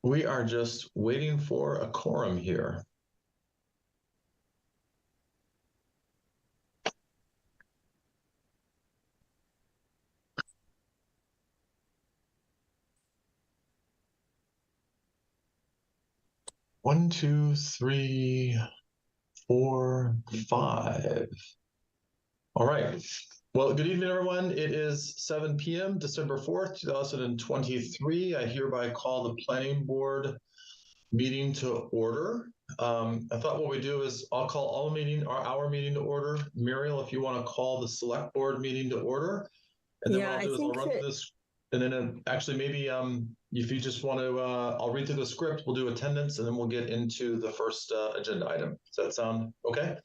We are just waiting for a quorum here. One, two, three, four, five. All right. Well, good evening, everyone. It is 7 p.m., December 4th, 2023. I hereby call the Planning Board meeting to order. I thought what we do is I'll call our meeting to order. Muriel, if you want to call the Select Board meeting to order. And then what I'll do is I'll run through this. And then actually maybe if you just want to, I'll read through the script, we'll do attendance, and then we'll get into the first agenda item. Does that sound okay?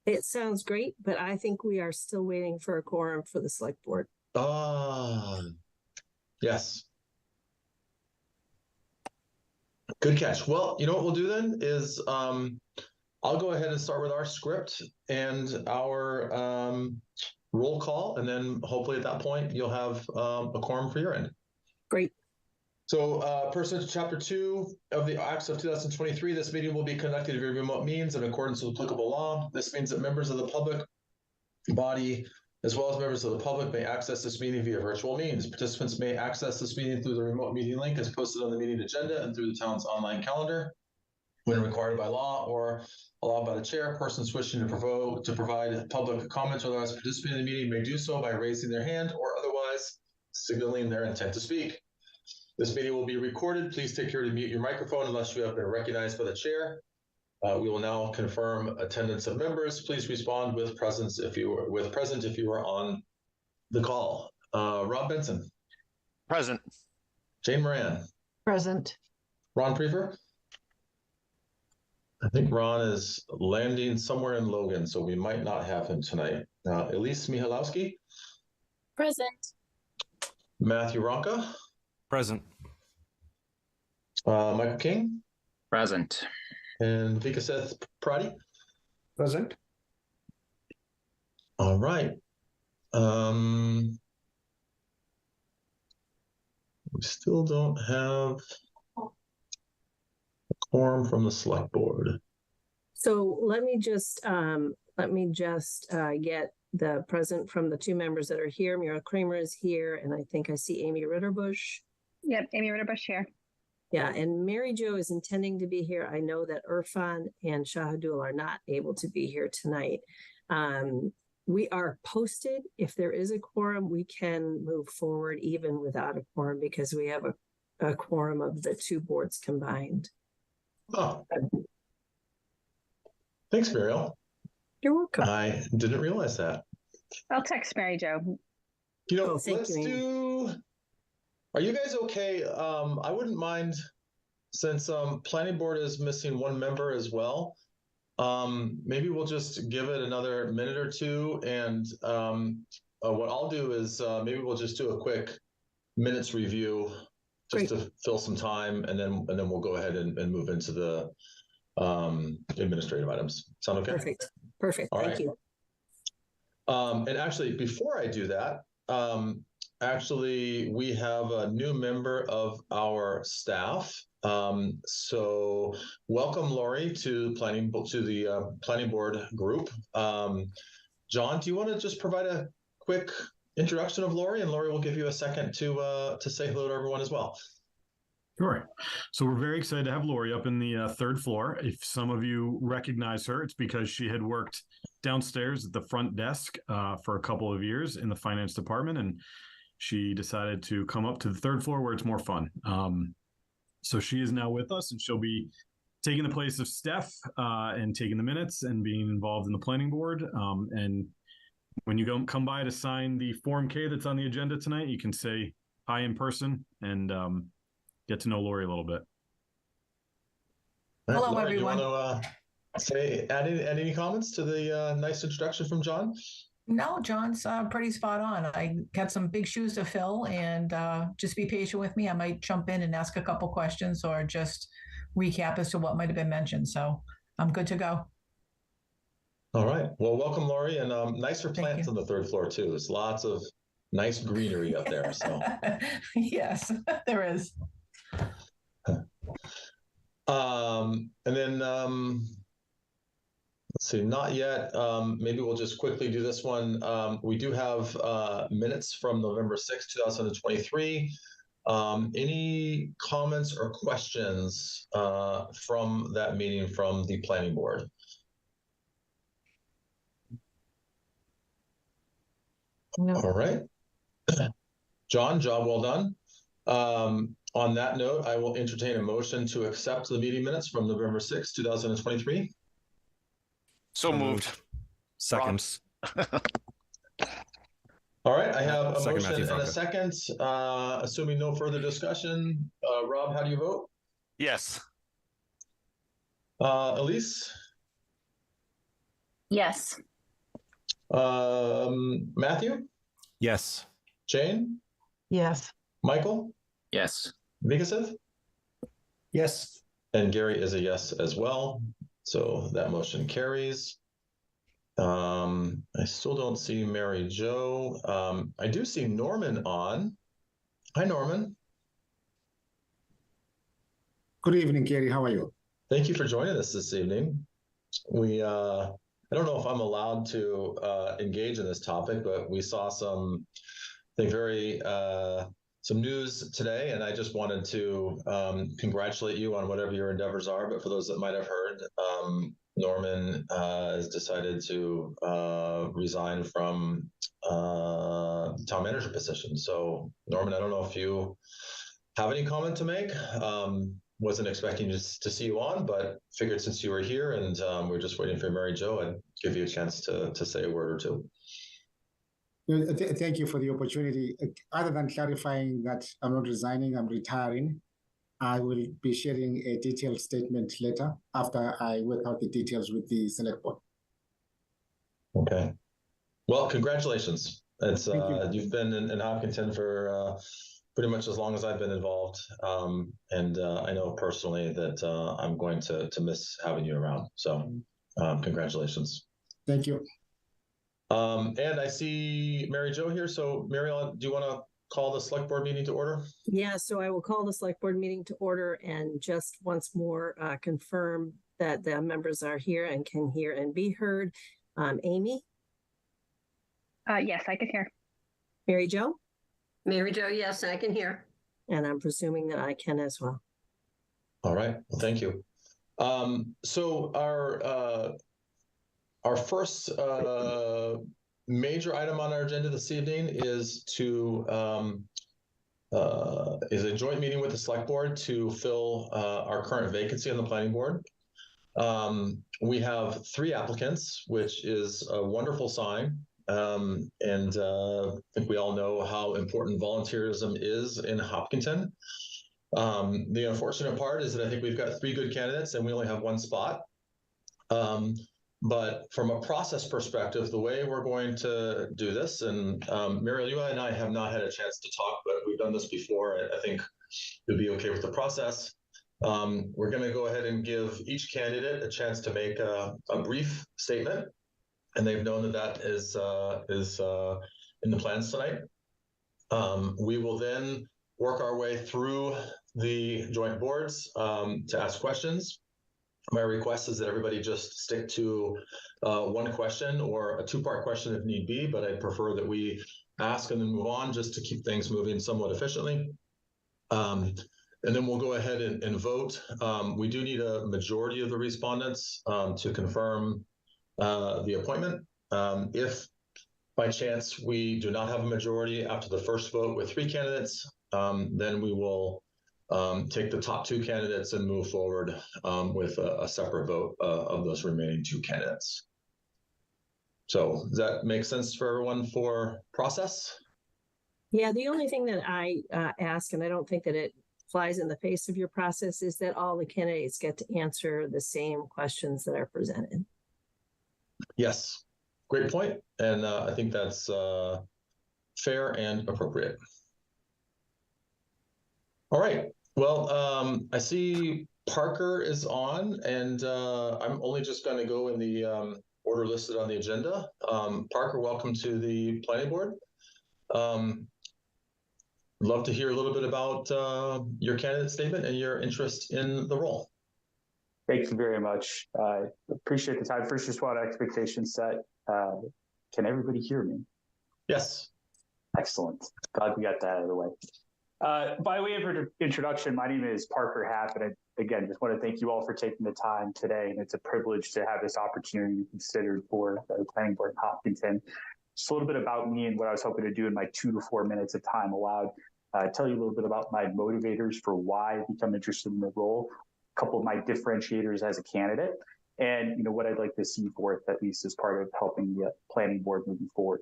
It sounds great, but I think we are still waiting for a quorum for the Select Board. Yes. Good catch. Well, you know what we'll do then is I'll go ahead and start with our script and our roll call, and then hopefully at that point you'll have a quorum for your end. Great. So pursuant to Chapter 2 of the Acts of 2023, this meeting will be conducted via remote means in accordance with applicable law. This means that members of the public body, as well as members of the public, may access this meeting via virtual means. Participants may access this meeting through the remote meeting link as posted on the meeting agenda and through the town's online calendar. When required by law or allowed by the chair, persons wishing to provide public comments or otherwise participate in the meeting may do so by raising their hand or otherwise signaling their intent to speak. This meeting will be recorded. Please take care to mute your microphone unless you have been recognized by the chair. We will now confirm attendance of members. Please respond with present if you are on the call. Rob Benson. Present. Jane Moran. Present. Ron Prefer. I think Ron is landing somewhere in Logan, so we might not have him tonight. Elise Michalowski. Present. Matthew Ronka. Present. Michael King. Present. And Vikaseth Prati. Present. All right. We still don't have a quorum from the Select Board. So let me just get the present from the two members that are here. Muriel Kramer is here, and I think I see Amy Ritterbush. Yep, Amy Ritterbush here. Yeah, and Mary Jo is intending to be here. I know that Irfan and Shahadul are not able to be here tonight. We are posted. If there is a quorum, we can move forward even without a quorum because we have a quorum of the two boards combined. Oh. Thanks, Muriel. You're welcome. I didn't realize that. I'll text Mary Jo. You know, are you guys okay? I wouldn't mind, since planning board is missing one member as well. Maybe we'll just give it another minute or two, and what I'll do is maybe we'll just do a quick minutes review just to fill some time, and then we'll go ahead and move into the administrative items. Sound okay? Perfect. All Thank right. you. And actually, before I do that, we have a new member of our staff. So welcome, Lori, to the planning board group. John, do you want to just provide a quick introduction of Lori, and Lori will give you a second to say hello to everyone as well. Sure. So we're very excited to have Lori up in the third floor. If some of you recognize her, it's because she had worked downstairs at the front desk for a couple of years in the finance department, and she decided to come up to the third floor where it's more fun. So she is now with us, and she'll be taking the place of Steph and taking the minutes and being involved in the planning board. And when you come by to sign the Form K that's on the agenda tonight, you can say hi in person and get to know Lori a little bit. Hello, Lori, everyone. Do you want to add any comments to the nice introduction from John? No, John's pretty spot on. I got some big shoes to fill, and just be patient with me. I might jump in and ask a couple questions or just recap as to what might have been mentioned. So I'm good to go. All right. Well, welcome, Lori, and nicer plants on the third floor too. There's lots of nice greenery up there. So yes, there is. And then let's see, not yet. Maybe we'll just quickly do this one. We do have minutes from November 6th, 2023. Any comments or questions from that meeting from the planning board? No. All right. John, job well done. On that note, I will entertain a motion to accept the meeting minutes from November 6th, 2023. So moved. Second. All right, I have a Second, motion Matthew and a Falco. second. Assuming no further discussion, Rob, how do you vote? Yes. Elise? Yes. Matthew? Yes. Jane? Yes. Michael? Yes. Vigasit? Yes. And Gary is a yes as well. So that motion carries. I still don't see Mary Jo. I do see Norman on. Hi, Norman. Good evening, Gary. How are you? Thank you for joining us this evening. I don't know if I'm allowed to engage in this topic, but we saw some, I think, some news today, and I just wanted to congratulate you on whatever your endeavors are. But for those that might have heard, Norman has decided to resign from town manager position. So, Norman, I don't know if you have any comment to make. Wasn't expecting to see you on, but figured since you were here and we're just waiting for Mary Jo, I'd give you a chance to say a word or two. Thank you for the opportunity. Other than clarifying that I'm not resigning, I'm retiring. I will be sharing a detailed statement later after I work out the details with the select board. Okay. Well, congratulations. It's Thank you. You've been in Hopkinton for pretty much as long as I've been involved, and I know personally that I'm going to miss having you around. So, congratulations. Thank you. And I see Mary Jo here. So, Mary Ellen, do you want to call the select board meeting to order? Yeah, so I will call the select board meeting to order and just once more confirm that the members are here and can hear and be heard. Amy? Yes, I can hear. Mary Jo? Mary Jo, yes, I can hear. And I'm presuming that I can as well. All right. Well, thank you. So our first major item on our agenda this evening is a joint meeting with the select board to fill our current vacancy on the planning board. We have 3 applicants, which is a wonderful sign. And I think we all know how important volunteerism is in Hopkinton. The unfortunate part is that I think we've got 3 good candidates and we only have 1 spot. But from a process perspective, the way we're going to do this, and Muriel, you and I have not had a chance to talk, but we've done this before. I think you'll be okay with the process. We're going to go ahead and give each candidate a chance to make a brief statement, and they've known that is in the plans tonight. We will then work our way through the joint boards to ask questions. My request is that everybody just stick to 1 question or a 2-part question if need be, but I'd prefer that we ask and then move on just to keep things moving somewhat efficiently. And then we'll go ahead and vote. We do need a majority of the respondents to confirm the appointment. If by chance we do not have a majority after the first vote with 3 candidates, then we will take the top 2 candidates and move forward with a separate vote of those remaining 2 candidates. So does that make sense for everyone for process? Yeah, the only thing that I ask, and I don't think that it flies in the face of your process, is that all the candidates get to answer the same questions that are presented. Yes, great point. And I think that's fair and appropriate. All right. Well, I see Parker is on, and I'm only just going to go in the order listed on the agenda. Parker, welcome to the planning board. Love to hear a little bit about your candidate statement and your interest in the role. Thank you very much. Appreciate the time. First, just want expectations set. Can everybody hear me? Yes. Excellent. Glad we got that out of the way. By way of introduction, my name is Parker Happ, and I, again, just want to thank you all for taking the time today. And it's a privilege to have this opportunity considered for the Planning Board in Hopkinton. Just a little bit about me and what I was hoping to do in my 2 to 4 minutes of time allowed. Tell you a little bit about my motivators for why I become interested in the role, a couple of my differentiators as a candidate, and what I'd like to see forth, at least as part of helping the Planning Board moving forward.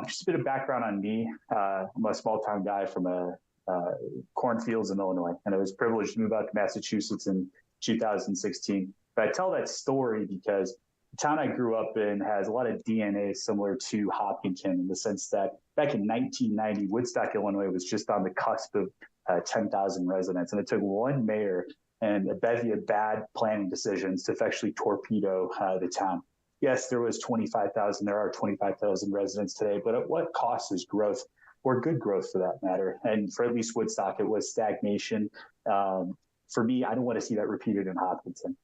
Just a bit of background on me. I'm a small town guy from cornfields in Illinois, and I was privileged to move out to Massachusetts in 2016. But I tell that story because the town I grew up in has a lot of DNA similar to Hopkinton, in the sense that back in 1990, Woodstock, Illinois was just on the cusp of 10,000 residents. And it took one mayor and a bevy of bad planning decisions to effectively torpedo the town. Yes, there was 25,000, there are 25,000 residents today, but at what cost is growth, or good growth for that matter? And for at least Woodstock, it was stagnation. For me, I don't want to see that repeated in Hopkinton.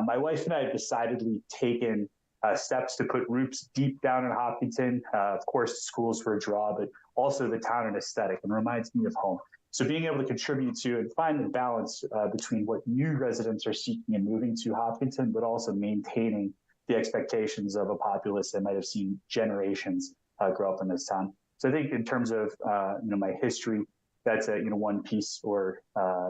My wife and I have decidedly taken steps to put roots deep down in Hopkinton. Of course, schools for a draw, but also the town and aesthetic, and reminds me of home. So being able to contribute to and find the balance between what new residents are seeking and moving to Hopkinton, but also maintaining the expectations of a populace that might have seen generations grow up in this town. So I think in terms of my history, that's one piece or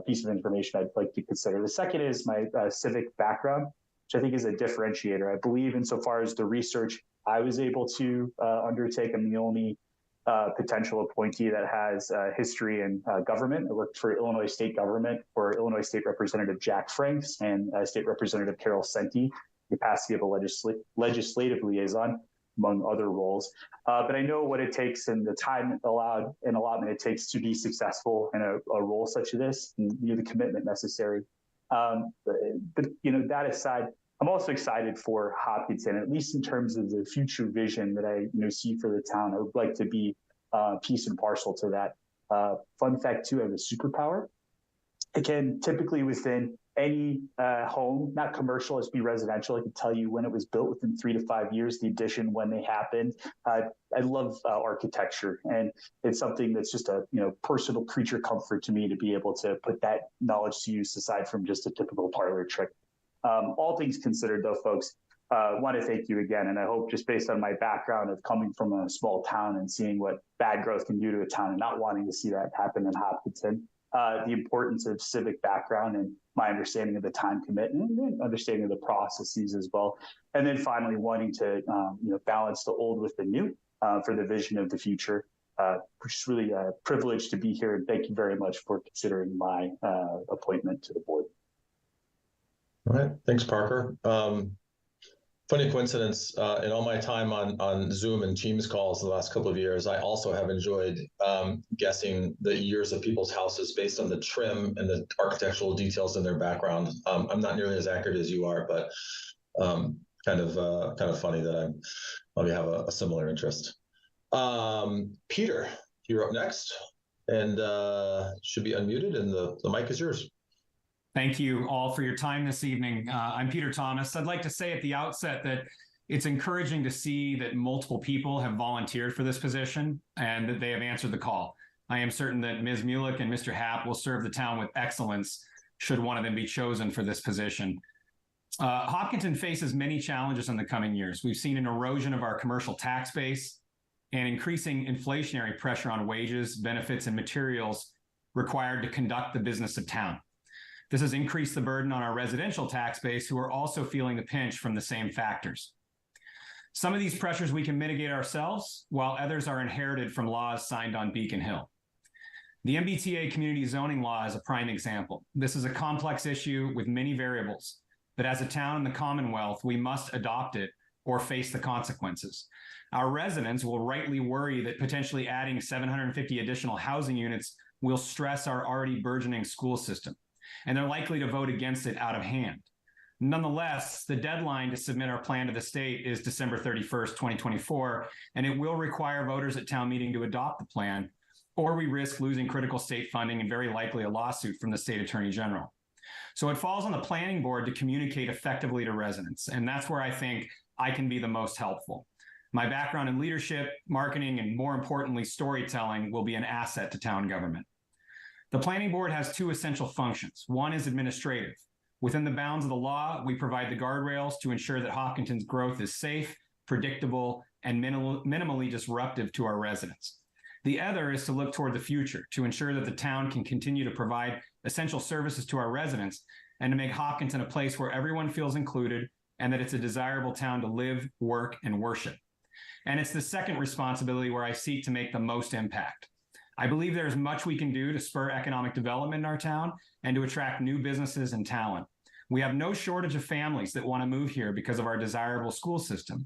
piece of information I'd like to consider. The second is my civic background, which I think is a differentiator. I believe insofar as the research I was able to undertake, I'm the only potential appointee that has history in government. I worked for Illinois state government for Illinois State Representative Jack Franks and State Representative Carol Senti, capacity of a legislative liaison, among other roles. But I know what it takes and the time allowed and allotment it takes to be successful in a role such as this, and the commitment necessary. But that aside, I'm also excited for Hopkinton, at least in terms of the future vision that I see for the town. I would like to be piece and parcel to that. Fun fact too, I have a superpower. Again, typically within any home, not commercial, let's be residential, I can tell you when it was built within 3 to 5 years, the addition, when they happened. I love architecture, and it's something that's just a personal creature comfort to me to be able to put that knowledge to use aside from just a typical parlor trick. All things considered, though, folks, want to thank you again. And I hope, just based on my background of coming from a small town and seeing what bad growth can do to a town and not wanting to see that happen in Hopkinton, the importance of civic background and my understanding of the time commitment and understanding of the processes as well. And then finally, wanting to balance the old with the new for the vision of the future. Just really a privilege to be here. And thank you very much for considering my appointment to the board. All right. Thanks, Parker. Funny coincidence, in all my time on Zoom and Teams calls the last couple of years, I also have enjoyed guessing the years of people's houses based on the trim and the architectural details in their background. I'm not nearly as accurate as you are, but kind of funny that I probably have a similar interest. Peter, you're up next, and should be unmuted, and the mic is yours. Thank you all for your time this evening. I'm Peter Thomas. I'd like to say at the outset that it's encouraging to see that multiple people have volunteered for this position and that they have answered the call. I am certain that Ms. Mulick and Mr. Happ will serve the town with excellence should one of them be chosen for this position. Hopkinton faces many challenges in the coming years. We've seen an erosion of our commercial tax base and increasing inflationary pressure on wages, benefits, and materials required to conduct the business of town. This has increased the burden on our residential tax base, who are also feeling the pinch from the same factors. Some of these pressures we can mitigate ourselves, while others are inherited from laws signed on Beacon Hill. The MBTA community zoning law is a prime example. This is a complex issue with many variables, but as a town in the Commonwealth, we must adopt it or face the consequences. Our residents will rightly worry that potentially adding 750 additional housing units will stress our already burgeoning school system, and they're likely to vote against it out of hand. Nonetheless, the deadline to submit our plan to the state is December 31st, 2024, and it will require voters at town meeting to adopt the plan, or we risk losing critical state funding and very likely a lawsuit from the state attorney general. So it falls on the planning board to communicate effectively to residents. And that's where I think I can be the most helpful. My background in leadership, marketing, and more importantly, storytelling will be an asset to town government. The planning board has two essential functions. One is administrative. Within the bounds of the law, we provide the guardrails to ensure that Hopkinton's growth is safe, predictable, and minimally disruptive to our residents. The other is to look toward the future to ensure that the town can continue to provide essential services to our residents and to make Hopkinton a place where everyone feels included and that it's a desirable town to live, work, and worship. And it's the second responsibility where I seek to make the most impact. I believe there's much we can do to spur economic development in our town and to attract new businesses and talent. We have no shortage of families that want to move here because of our desirable school system.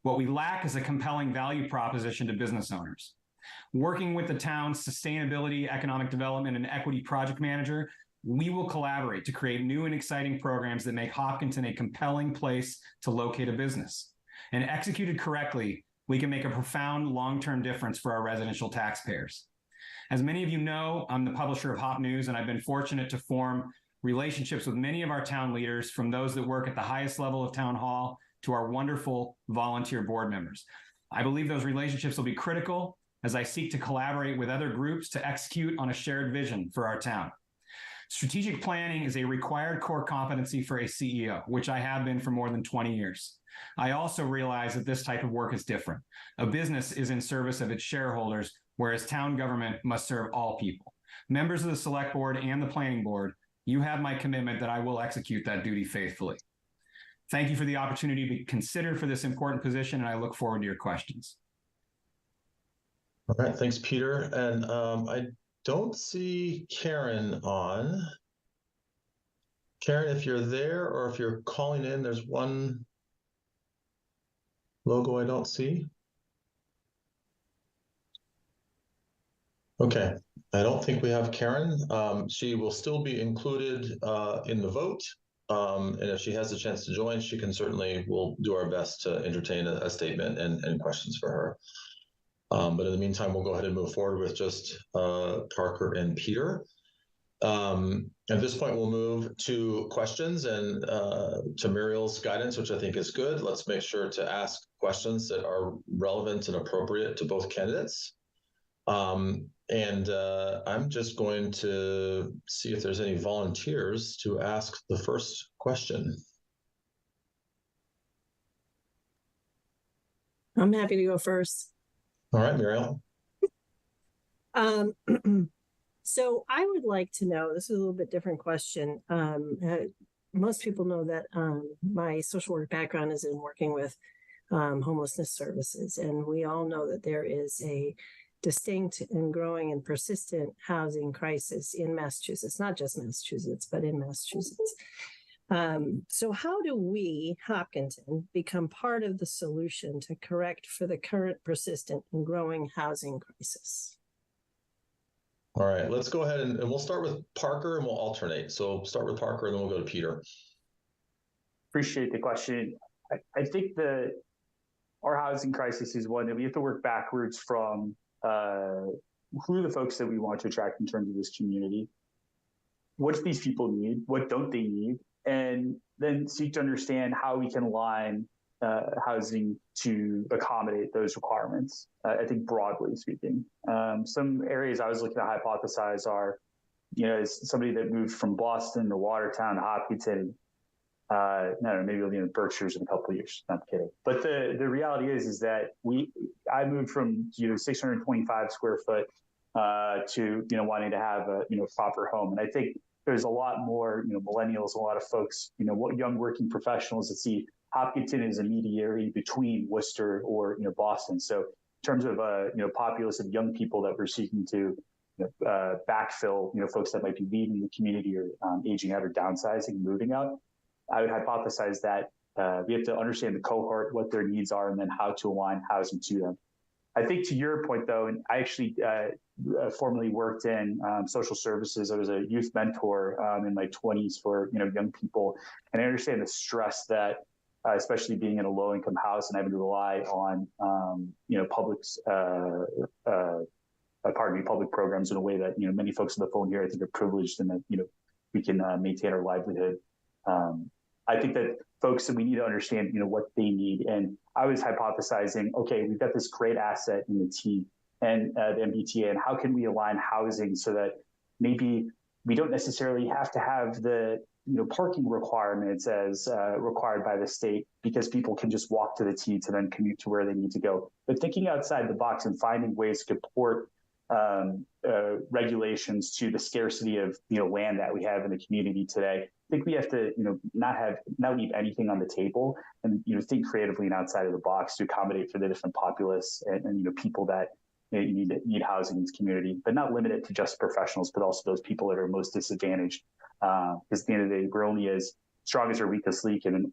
What we lack is a compelling value proposition to business owners. Working with the town's sustainability, economic development, and equity project manager, we will collaborate to create new and exciting programs that make Hopkinton a compelling place to locate a business. And executed correctly, we can make a profound long-term difference for our residential taxpayers. As many of you know, I'm the publisher of Hop News, and I've been fortunate to form relationships with many of our town leaders, from those that work at the highest level of town hall to our wonderful volunteer board members. I believe those relationships will be critical as I seek to collaborate with other groups to execute on a shared vision for our town. Strategic planning is a required core competency for a CEO, which I have been for more than 20 years. I also realize that this type of work is different. A business is in service of its shareholders, whereas town government must serve all people. Members of the select board and the planning board, you have my commitment that I will execute that duty faithfully. Thank you for the opportunity to be considered for this important position, and I look forward to your questions. All right, thanks, Peter. And I don't see Karen on. Karen, if you're there or if you're calling in, there's one logo I don't see. Okay, I don't think we have Karen. She will still be included in the vote. And if she has a chance to join, she can certainly, we'll do our best to entertain a statement and questions for her. But in the meantime, we'll go ahead and move forward with just Parker and Peter. At this point, we'll move to questions and to Muriel's guidance, which I think is good. Let's make sure to ask questions that are relevant and appropriate to both candidates. I'm just going to see if there's any volunteers to ask the first question. I'm happy to go first. All right, Muriel. So I would like to know, this is a little bit different question. Most people know that my social work background is in working with homelessness services. And we all know that there is a distinct and growing and persistent housing crisis in Massachusetts, not just Massachusetts, but in Massachusetts. So how do we, Hopkinton, become part of the solution to correct for the current persistent and growing housing crisis? All right, let's go ahead and we'll start with Parker and we'll alternate. So start with Parker and then we'll go to Peter. Appreciate the question. I think our housing crisis is one that we have to work backwards from who are the folks that we want to attract in terms of this community? What do these people need? What don't they need? And then seek to understand how we can align housing to accommodate those requirements, I think broadly speaking. Some areas I was looking to hypothesize are, as somebody that moved from Boston to Watertown to Hopkinton, I don't know, maybe we'll be in the Berkshires in a couple of years. Not kidding. But the reality is that I moved from 625 square foot to wanting to have a proper home, and I think there's a lot more millennials, a lot of folks, young working professionals that see Hopkinton as a mediary between Worcester or Boston. So in terms of populace of young people that we're seeking to backfill, folks that might be leaving the community or aging out or downsizing, moving out, I would hypothesize that we have to understand the cohort, what their needs are, and then how to align housing to them. I think to your point, though, and I actually formerly worked in social services. I was a youth mentor in my 20s for young people, and I understand the stress that, especially being in a low-income house and having to rely on public programs in a way that many folks on the phone here I think are privileged in that we can maintain our livelihood. I think that folks, we need to understand, what they need. And I was hypothesizing, okay, we've got this great asset in the T and the MBTA, and how can we align housing so that maybe we don't necessarily have to have the parking requirements as required by the state, because people can just walk to the T to then commute to where they need to go. But thinking outside the box and finding ways to comport regulations to the scarcity of land that we have in the community today. I think we have to not leave anything on the table, and think creatively and outside of the box to accommodate for the different populace and people that need housing in this community, but not limit it to just professionals, but also those people that are most disadvantaged. Because at the end of the day, we're only as strong as our weakest link, and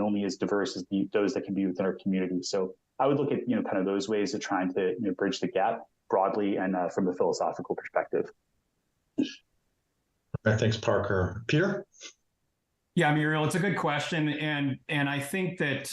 only as diverse as those that can be within our community. So I would look at kind of those ways of trying to bridge the gap broadly and from a philosophical perspective. All right, thanks, Parker. Peter? Yeah, Muriel, it's a good question, and I think that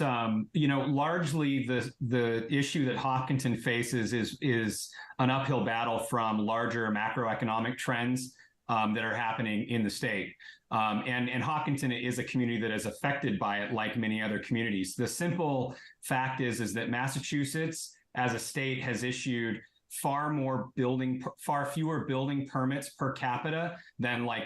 largely the issue that Hopkinton faces is an uphill battle from larger macroeconomic trends that are happening in the state. And Hopkinton is a community that is affected by it, like many other communities. The simple fact is that Massachusetts, as a state, has issued far fewer building permits per capita than like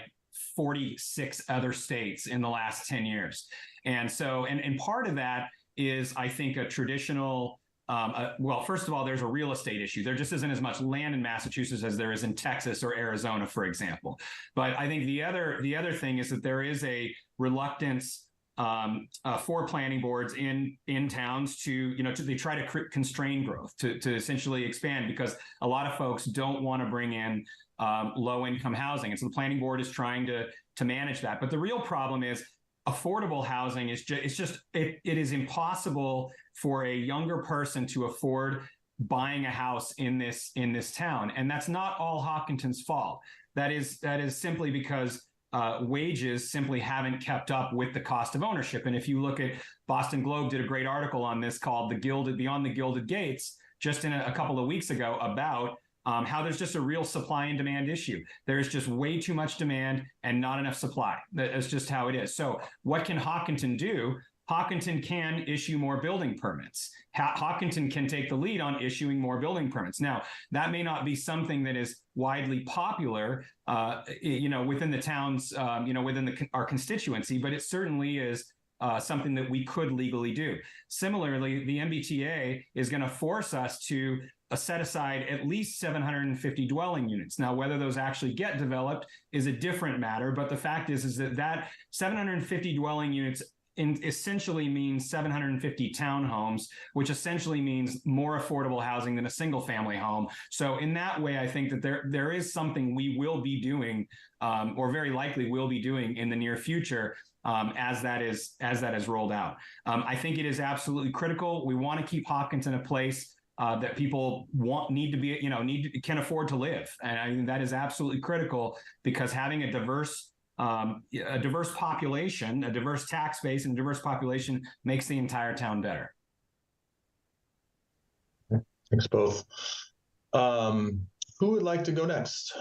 46 other states in the last 10 years. And so, and part of that is, I think, a traditional, well, first of all, there's a real estate issue. There just isn't as much land in Massachusetts as there is in Texas or Arizona, for example. But I think the other thing is that there is a reluctance for planning boards in towns to they try to constrain growth, to essentially expand, because a lot of folks don't want to bring in low income housing, and so the planning board is trying to manage that. But the real problem is affordable housing is it is impossible for a younger person to afford buying a house in this town, and that's not all Hopkinton's fault. That is simply because wages simply haven't kept up with the cost of ownership. And if you look at Boston Globe did a great article on this called Beyond the Gilded Gates just in a couple of weeks ago about how there's just a real supply and demand issue. There's just way too much demand and not enough supply. That's just how it is. So what can Hopkinton do? Hopkinton can issue more building permits. Hopkinton can take the lead on issuing more building permits. Now, that may not be something that is widely popular, within the towns, within our constituency, but it certainly is something that we could legally do. Similarly, the MBTA is going to force us to set aside at least 750 dwelling units. Now, whether those actually get developed is a different matter, but the fact is that 750 dwelling units essentially means 750 townhomes, which essentially means more affordable housing than a single family home. So in that way, I think that there is something we will be doing, or very likely will be doing in the near future, as that is rolled out. I think it is absolutely critical. We want to keep Hopkinton a place that people can afford to live, and I think that is absolutely critical, because having a diverse population, a diverse tax base, and a diverse population makes the entire town better. Thanks both. Who would like to go next?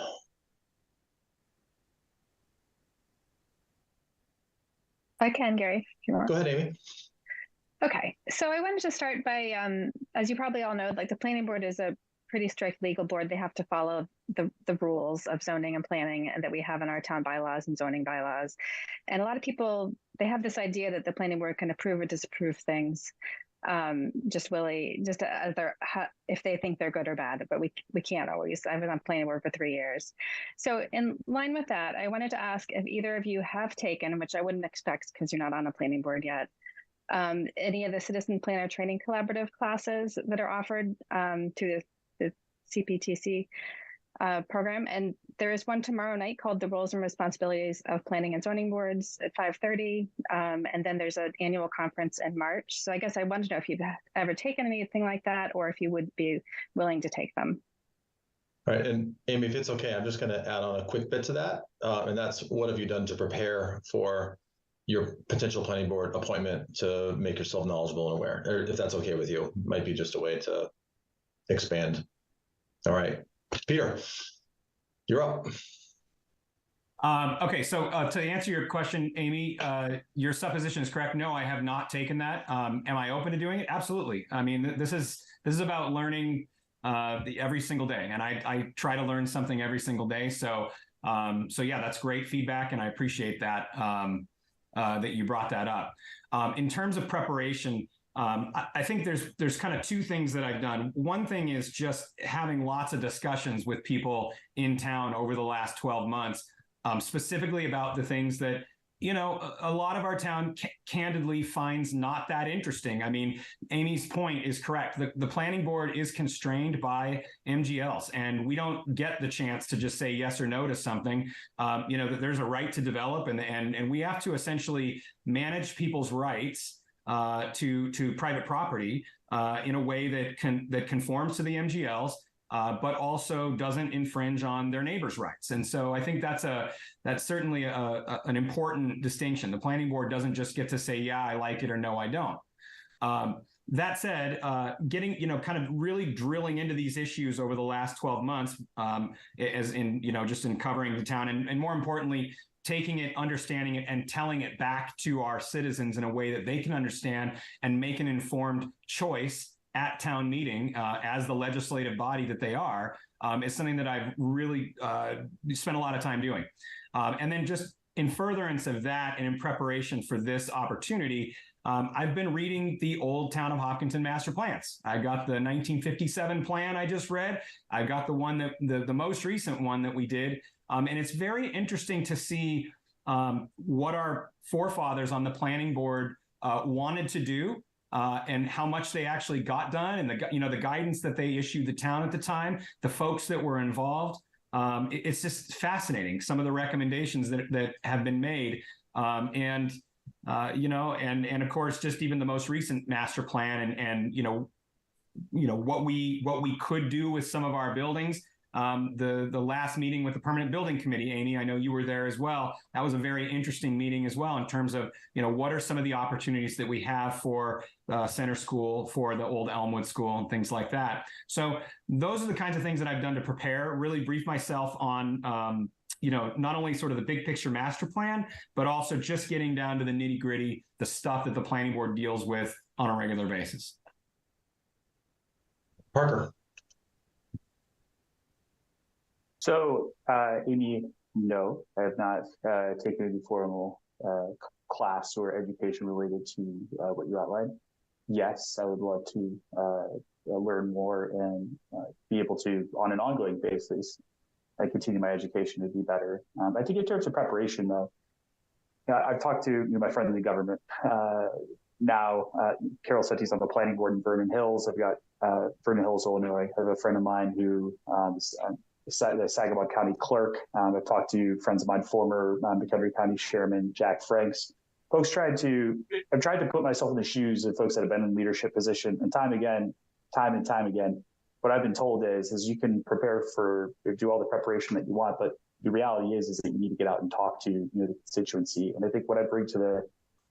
I can, Gary, if you want. Go ahead, Amy. Okay, so I wanted to start by, as you probably all know, like the planning board is a pretty strict legal board. They have to follow the rules of zoning and planning that we have in our town bylaws and zoning bylaws. And a lot of people, they have this idea that the planning board can approve or disapprove things if they think they're good or bad, but we can't always. I was on planning board for 3 years. So in line with that, I wanted to ask if either of you have taken, which I wouldn't expect because you're not on a planning board yet, any of the Citizen Planner Training Collaborative classes that are offered to the CPTC program. And there is one tomorrow night called The Roles and Responsibilities of Planning and Zoning Boards at 5:30. And then there's an annual conference in March. So I guess I wanted to know if you've ever taken anything like that, or if you would be willing to take them. All right, and Amy, if it's okay, I'm just going to add on a quick bit to that. And that's, what have you done to prepare for your potential planning board appointment to make yourself knowledgeable and aware? Or if that's okay with you, might be just a way to expand. All right, Peter, you're up. Okay, so to answer your question, Amy, your supposition is correct. No, I have not taken that. Am I open to doing it? Absolutely. I mean, this is about learning every single day, and I try to learn something every single day. So yeah, that's great feedback, and I appreciate that that you brought that up. In terms of preparation, I think there's kind of two things that I've done. One thing is just having lots of discussions with people in town over the last 12 months. Specifically about the things that, you know, a lot of our town candidly finds not that interesting. I mean, Amy's point is correct. The planning board is constrained by MGLs, and we don't get the chance to just say yes or no to something. You know, that there's a right to develop, and we have to essentially manage people's rights to private property in a way that conforms to the MGLs. But also doesn't infringe on their neighbors' rights. And so I think that's certainly an important distinction. The planning board doesn't just get to say, yeah, I like it, or no, I don't. That said, getting, you know, kind of really drilling into these issues over the last 12 months, as in, you know, just in covering the town, and more importantly, taking it, understanding it, and telling it back to our citizens in a way that they can understand and make an informed choice at town meeting, as the legislative body that they are, is something that I've really spent a lot of time doing. And then just in furtherance of that, and in preparation for this opportunity, I've been reading the old Town of Hopkinton master plans. I got the 1957 plan I just read. I got the one that the most recent one that we did. And it's very interesting to see what our forefathers on the planning board wanted to do. And how much they actually got done, and the guidance that they issued the town at the time, the folks that were involved. It's just fascinating, some of the recommendations that have been made, and of course, just even the most recent master plan, and what we could do with some of our buildings. The last meeting with the Permanent Building Committee, Amy, I know you were there as well. That was a very interesting meeting as well, in terms of, what are some of the opportunities that we have for Center School, for the old Elmwood School, and things like that. So those are the kinds of things that I've done to prepare, really brief myself on, not only sort of the big picture master plan, but also just getting down to the nitty gritty, the stuff that the planning board deals with on a regular basis. Parker. So, Amy, no, I have not taken any formal class or education related to what you outlined. Yes, I would love to learn more and be able to, on an ongoing basis, continue my education to be better. I think in terms of preparation, though, I've talked to my friend in the government now. Carol said he's on the planning board in Vernon Hills. I've got Vernon Hills, Illinois. I have a friend of mine who the Sangamon County clerk. I've talked to friends of mine, former McHenry County Chairman Jack Franks. I've tried to put myself in the shoes of folks that have been in leadership position, and time and time again, what I've been told is you can do all the preparation that you want, but the reality is that you need to get out and talk to the constituency. And I think what I bring to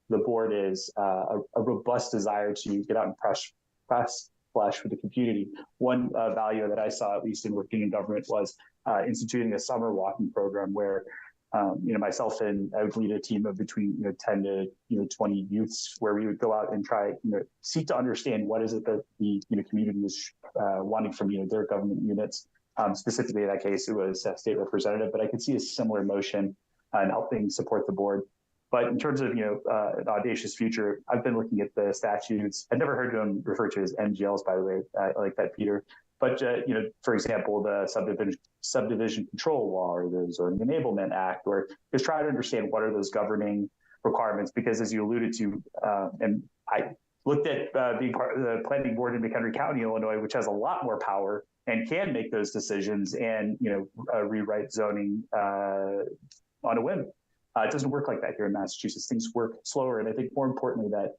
the board is a robust desire to get out and press flesh with the community. One value that I saw, at least in working in government, was instituting a summer walking program where, myself and I would lead a team of between 10 to 20 youths, where we would go out and try seek to understand what is it that the community is wanting from their government units. Specifically in that case, it was a state representative, but I could see a similar motion in helping support the board. But in terms of an audacious future, I've been looking at the statutes. I've never heard them referred to as MGLs, by the way. I like that, Peter. But for example, the subdivision control law, or the Zoning Enablement Act, or just try to understand what are those governing requirements. Because as you alluded to, and I looked at being part of the planning board in McHenry County, Illinois, which has a lot more power and can make those decisions and rewrite zoning on a whim. It doesn't work like that here in Massachusetts. Things work slower. And I think more importantly that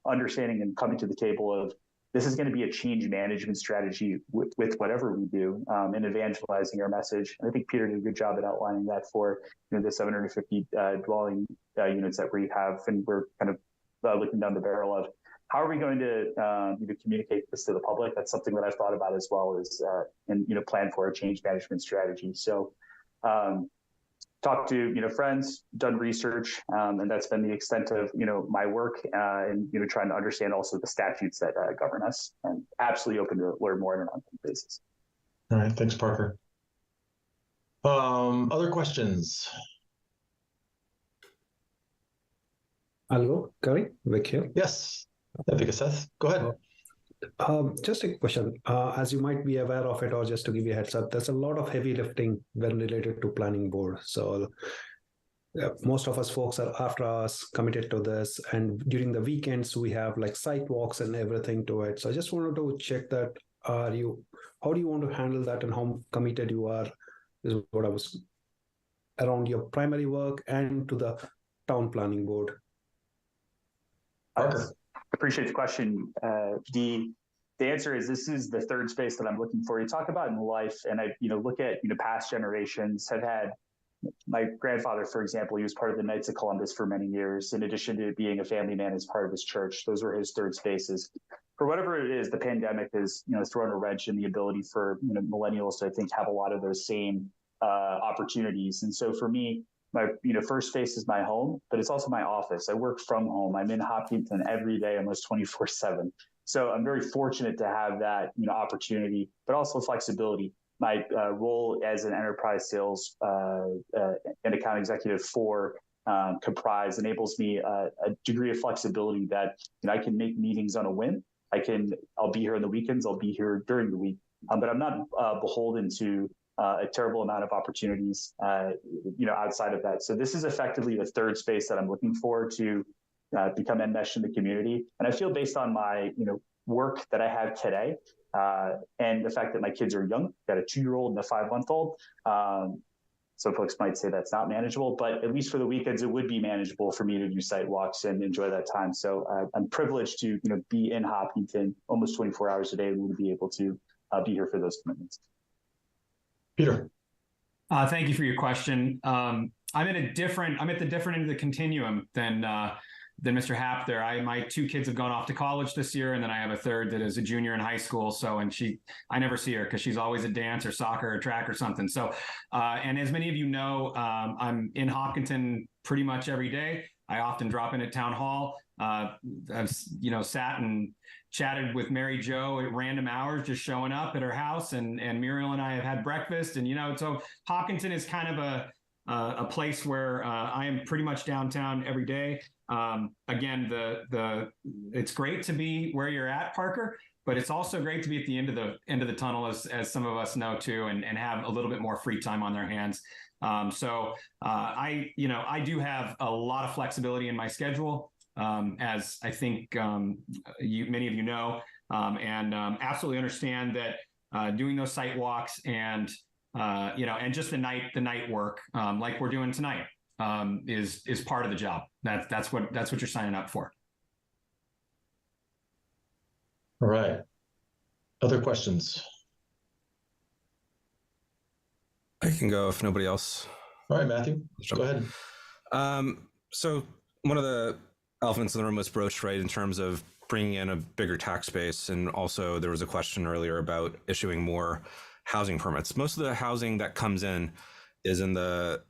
understanding and coming to the table of this is going to be a change management strategy with whatever we do, and evangelizing our message. And I think Peter did a good job at outlining that for the 750 dwelling units that we have. And we're kind of looking down the barrel of how are we going to communicate this to the public. That's something that I've thought about as well as and plan for a change management strategy. So talked to friends, done research, and that's been the extent of my work, and trying to understand also the statutes that govern us. And absolutely open to learn more on an ongoing basis. All right, thanks, Parker. Other questions? I'll go. Kari, Vic here. Yes, Seth, go ahead. Just a question. As you might be aware of it, or just to give you a heads up, there's a lot of heavy lifting when related to planning board. So most of us folks are after us committed to this, and during the weekends we have like site walks and everything to it. So I just wanted to check that. How do you want to handle that, and how committed you are? Is what I was around your primary work and to the town planning board. Parker. Appreciate the question. The answer is this is the third space that I'm looking for. You talk about in life, and I look at past generations have had. My grandfather, for example, he was part of the Knights of Columbus for many years. In addition to being a family man as part of his church, those were his third spaces. For whatever it is, the pandemic has thrown a wrench in the ability for millennials to, I think, have a lot of those same opportunities. And so for me, my first space is my home, but it's also my office. I work from home. I'm in Hopkinton every day, almost 24/7. So I'm very fortunate to have that opportunity, but also flexibility. My role as an enterprise sales and account executive for Comprise enables me a degree of flexibility that I can make meetings on a whim. I'll be here on the weekends. I'll be here during the week, but I'm not beholden to a terrible amount of opportunities, outside of that. So this is effectively the third space that I'm looking for to become enmeshed in the community. And I feel based on my, work that I have today, and the fact that my kids are young, got a 2-year-old and a 5-month-old. Some folks might say that's not manageable, but at least for the weekends, it would be manageable for me to do site walks and enjoy that time. So I'm privileged to, be in Hopkinton almost 24 hours a day and to be able to be here for those commitments. Peter. Thank you for your question. I'm at the different end of the continuum than Mr. Happ there. My 2 kids have gone off to college this year, and then I have a third that is a junior in high school. So, and I never see her because she's always at dance or soccer or track or something. So, and as many of you know, I'm in Hopkinton pretty much every day. I often drop in at town hall. I've sat and chatted with Mary Jo at random hours, just showing up at her house, and Muriel and I have had breakfast. And so Hopkinton is kind of a place where I am pretty much downtown every day. Again, it's great to be where you're at, Parker, but it's also great to be at the end of the tunnel, as some of us know too, and have a little bit more free time on their hands. So I do have a lot of flexibility in my schedule, as I think many of you know, and absolutely understand that doing those site walks and and just the night work, like we're doing tonight, is part of the job. That's what you're signing up for. All right. Other questions? I can go if nobody else. All right, Matthew, go ahead. So one of the elephants in the room was broached, right, in terms of bringing in a bigger tax base, and also there was a question earlier about issuing more housing permits. Most of the housing that comes in is in the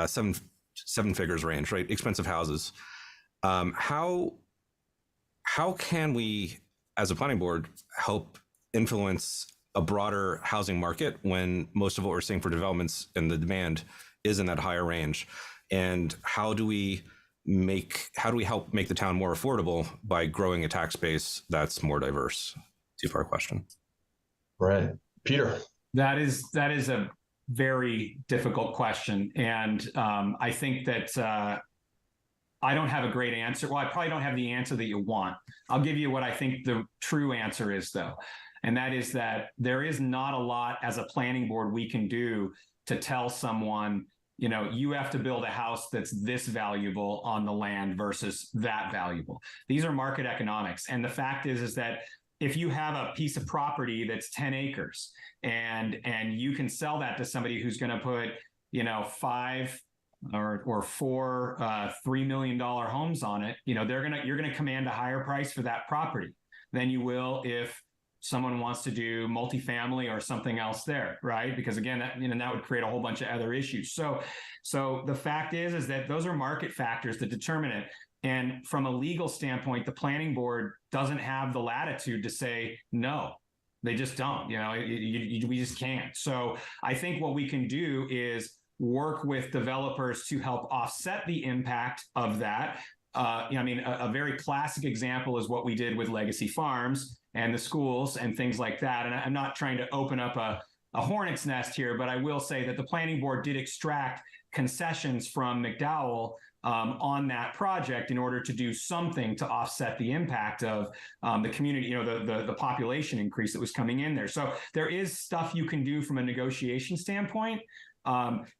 seven figures range, right? Expensive houses. How can we, as a planning board, help influence a broader housing market when most of what we're seeing for developments and the demand is in that higher range? And how do we help make the town more affordable by growing a tax base that's more diverse? Two-part question. Right. Peter. That is a very difficult question. And I think that I don't have a great answer. Well, I probably don't have the answer that you want. I'll give you what I think the true answer is, though. And that is that there is not a lot as a planning board we can do to tell someone, you have to build a house that's this valuable on the land versus that valuable. These are market economics. And the fact is that if you have a piece of property that's 10 acres and you can sell that to somebody who's going to put, 5 or 4 $3 million homes on it, you're going to command a higher price for that property than you will if someone wants to do multifamily or something else there, right? Because again, that would create a whole bunch of other issues. So the fact is that those are market factors that determine it. And from a legal standpoint, the planning board doesn't have the latitude to say no. They just don't. We just can't. So I think what we can do is work with developers to help offset the impact of that. A very classic example is what we did with Legacy Farms and the schools and things like that. And I'm not trying to open up a hornet's nest here, but I will say that the planning board did extract concessions from McDowell on that project in order to do something to offset the impact of the community, the population increase that was coming in there. So there is stuff you can do from a negotiation standpoint.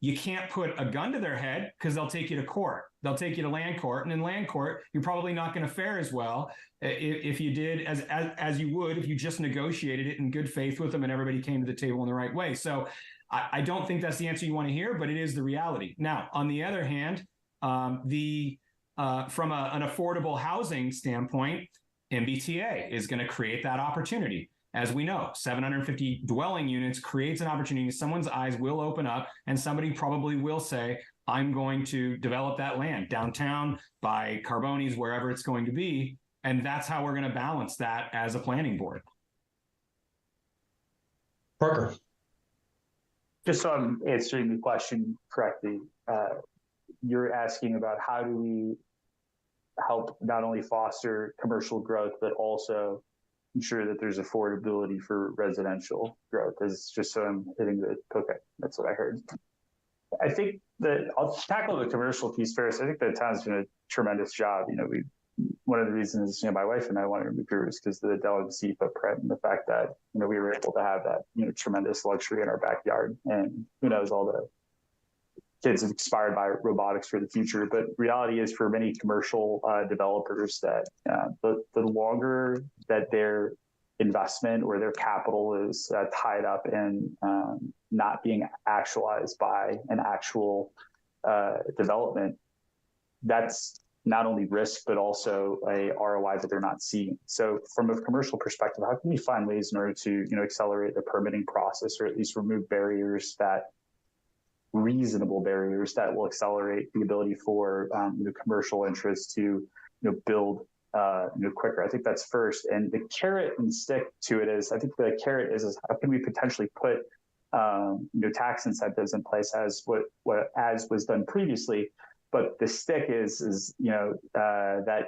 You can't put a gun to their head because they'll take you to court. They'll take you to land court, and in land court, you're probably not going to fare as well if you did as you would if you just negotiated it in good faith with them and everybody came to the table in the right way. So I don't think that's the answer you want to hear, but it is the reality. Now, on the other hand, from an affordable housing standpoint, MBTA is going to create that opportunity. As we know, 750 dwelling units creates an opportunity. Someone's eyes will open up and somebody probably will say, I'm going to develop that land downtown by Carbonis, wherever it's going to be. And that's how we're going to balance that as a planning board. Parker. Just so I'm answering the question correctly, you're asking about how do we help not only foster commercial growth, but also ensure that there's affordability for residential growth. Is just so I'm hitting the, okay, that's what I heard. I think that I'll tackle the commercial piece first. I think the town's doing a tremendous job. One of the reasons, my wife and I wanted to move here is because of the Delancey footprint and the fact that, we were able to have that, tremendous luxury in our backyard. And who knows, all the kids inspired by robotics for the future. But reality is for many commercial developers that the longer that their investment or their capital is tied up in not being actualized by an actual development, that's not only risk, but also a ROI that they're not seeing. So from a commercial perspective, how can we find ways in order to accelerate the permitting process, or at least remove reasonable barriers that will accelerate the ability for commercial interests to build quicker? I think that's first. And the carrot and stick to it is, I think the carrot is how can we potentially put tax incentives in place as was done previously, but the stick is that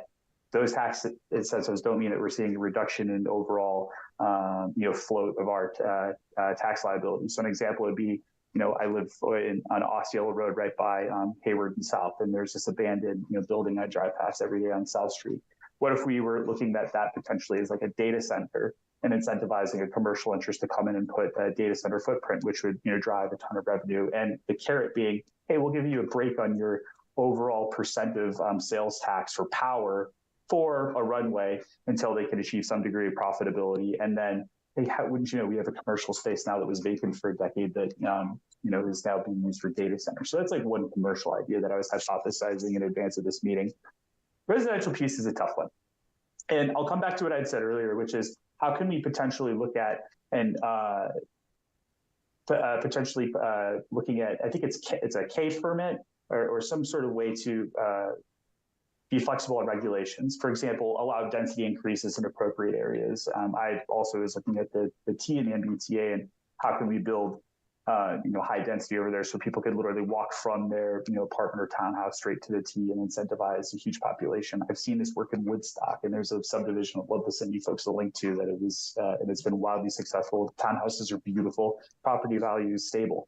those tax incentives don't mean that we're seeing a reduction in overall float of our tax liability. So an example would be, I live on Osceola Road right by Hayward and South, and there's this abandoned building I drive past every day on South Street. What if we were looking at that potentially as like a data center and incentivizing a commercial interest to come in and put a data center footprint, which would drive a ton of revenue, and the carrot being, hey, we'll give you a break on your overall percent of sales tax for power for a runway until they can achieve some degree of profitability, and then hey, wouldn't you know, we have a commercial space now that was vacant for a decade that, is now being used for data centers. So that's like one commercial idea that I was hypothesizing in advance of this meeting. Residential piece is a tough one. And I'll come back to what I'd said earlier, which is how can we potentially look at and potentially looking at, I think it's a K permit or some sort of way to be flexible on regulations. For example, allow density increases in appropriate areas. I also was looking at the T and the MBTA and how can we build high density over there so people could literally walk from their apartment or townhouse straight to the T and incentivize a huge population. I've seen this work in Woodstock, and there's a subdivision of love to send you folks a link to that. It was and it's been wildly successful. Townhouses are beautiful, property value is stable.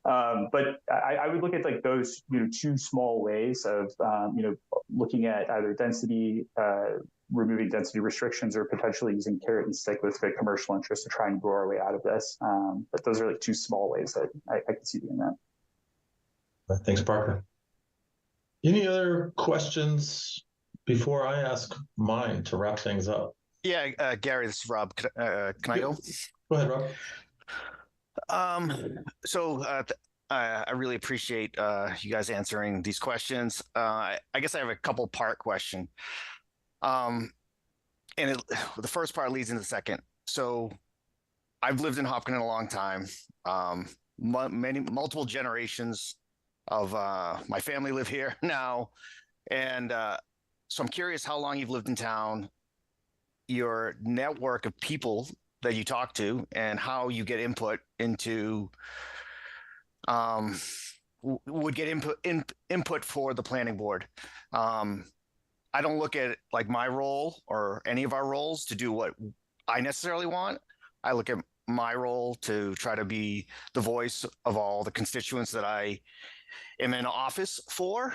But I would look at like those, two small ways of, looking at either density, removing density restrictions, or potentially using carrot and stick with the commercial interest to try and grow our way out of this. But those are like two small ways that I can see doing that. Thanks, Parker. Any other questions before I ask mine to wrap things up? Yeah, Gary, this is Rob. Can I go? Go ahead, Rob. I really appreciate you guys answering these questions. I guess I have a couple-part question. The first part leads into the second. So I've lived in Hopkinton a long time. Multiple generations of my family live here now. And so I'm curious how long you've lived in town, your network of people that you talk to, and how you get input into would get input for the planning board. I don't look at like my role or any of our roles to do what I necessarily want. I look at my role to try to be the voice of all the constituents that I am in office for.